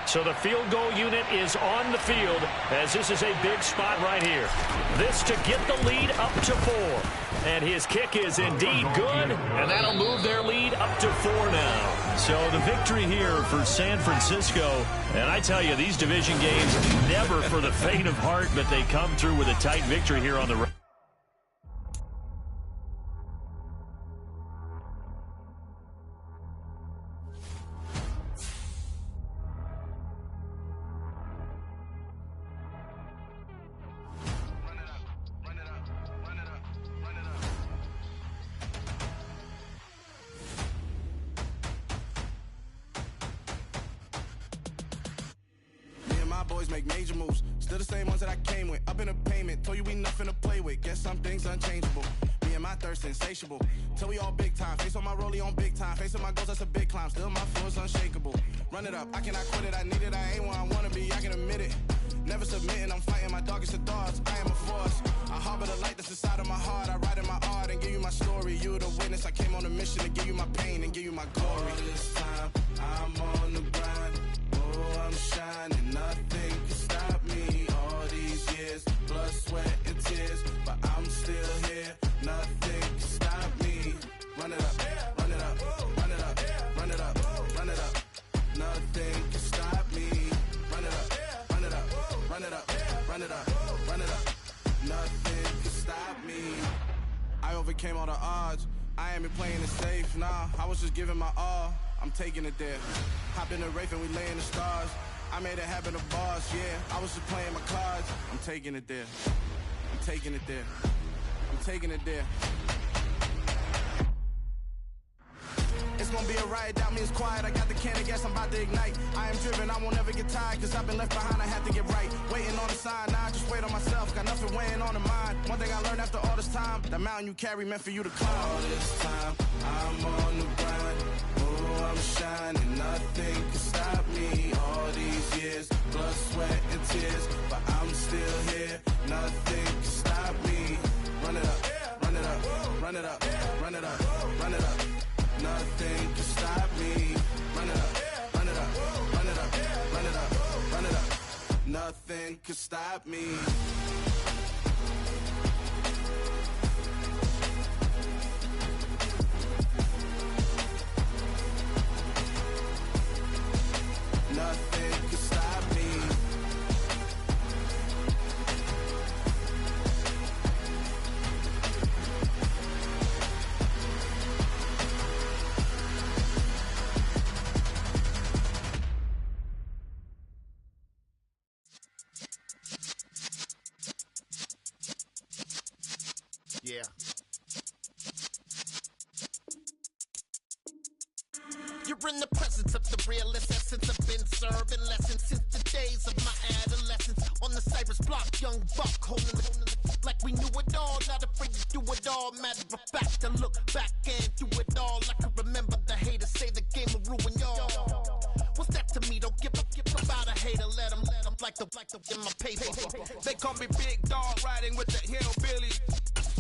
So the field goal unit is on the field, as this is a big spot right here. This to get the lead up to 4. And his kick is indeed good, and that'll move their lead up to 4 now. So the victory here for San Francisco. And I tell you, these division games, never for the faint of heart, but they come through with a tight victory here on the road. Boys make major moves, still the same ones that I came with. Up in a payment, told you we nothing to play with. Guess some things unchangeable. Me and my thirst insatiable. Till we all big time. Face on my rollie on big time. Facing my goals, that's a big climb. Still my flow is unshakable. Run it up, I cannot quit it. I need it, I ain't where I wanna be. I can admit it. Never submitting, I'm fighting my darkest of thoughts. I am a force. I harbor the light that's inside of my heart. I write in my art and give you my story. You the witness. I came on a mission to give you my pain and give you my glory. All this time, I'm on the grind. Oh, I'm shining. Nothing can stop me. All these years, blood, sweat, and tears. But I'm still here. Nothing can stop me. Run it up, run it up, run it up, run it up, run it up. Nothing can stop me. Run it up, run it up, run it up, run it up, run it up. Nothing can stop me. I overcame all the odds. I ain't been playing it safe, nah. I was just giving my all. I'm taking it there. Hop in the Wraith and we lay in the stars. I made it happen to boss, yeah. I was just playing my cards. I'm taking it there. I'm taking it there. I'm taking it there. It's gonna be a riot, doubt me it's quiet. I got the can of gas, I'm about to ignite. I am driven, I won't ever get tired, cause I've been left behind, I have to get right. Waiting on the sign, now I just wait on myself. Got nothing weighing on the mind. One thing I learned after all this time, that mountain you carry meant for you to climb. All this time, I'm on the grind. Oh, I'm shining, nothing can stop me. All these years, blood, sweat, and tears. But I'm still here, nothing can stop me. Run it up, run it up, run it up, run it up, run it up. Nothing can stop me. Run it up, run it up, run it up, run it up, run it up. Nothing can stop me. You're in the presence of the realest essence. I've been serving lessons since the days of my adolescence. On the Cypress block, young buck holding it like we knew it all. Not afraid to do it all. Matter of fact, to look back and do it all. I can remember the haters say the game will ruin y'all. What's that to me? Don't give about a hater. Let them like the in my paper. They call me Big Dog, riding with the hillbillies.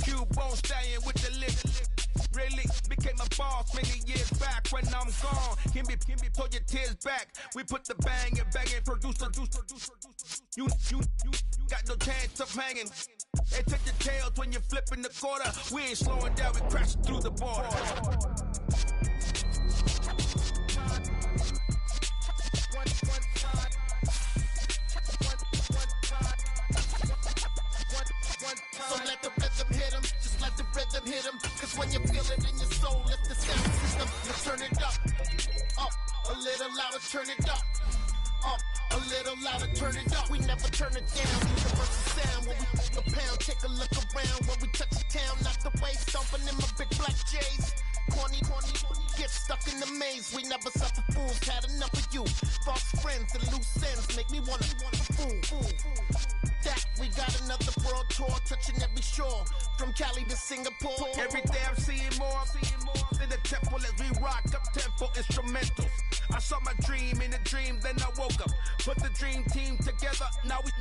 Q-Bone stallion with the lip. Really became a boss many years back. When I'm gone, can be pull your tears back. We put the bang and producer. You got no chance of hanging. They take your tails when you're flipping the quarter. We ain't slowing down, we crashing through the border. So let the rhythm hit him, just let the rhythm hit him. Cause when you feel it in your soul, lift the sound system, let's turn it up. Up, a little louder, turn it up. Up, a little louder, turn it up. We never turn it down, universal sound. When we a pound, take a look around. When we touch the town, not the way, stomping in my big black J's. Corny, get stuck in the maze. We never suffer fools, had enough of you. False friends and loose ends make me wanna fool. That we got another world tour, touching every shore, from Cali to Singapore. Every day I'm seeing more in the temple as we rock up tempo instrumentals. I saw my dream in a dream, then I woke up. Put the dream team together, now we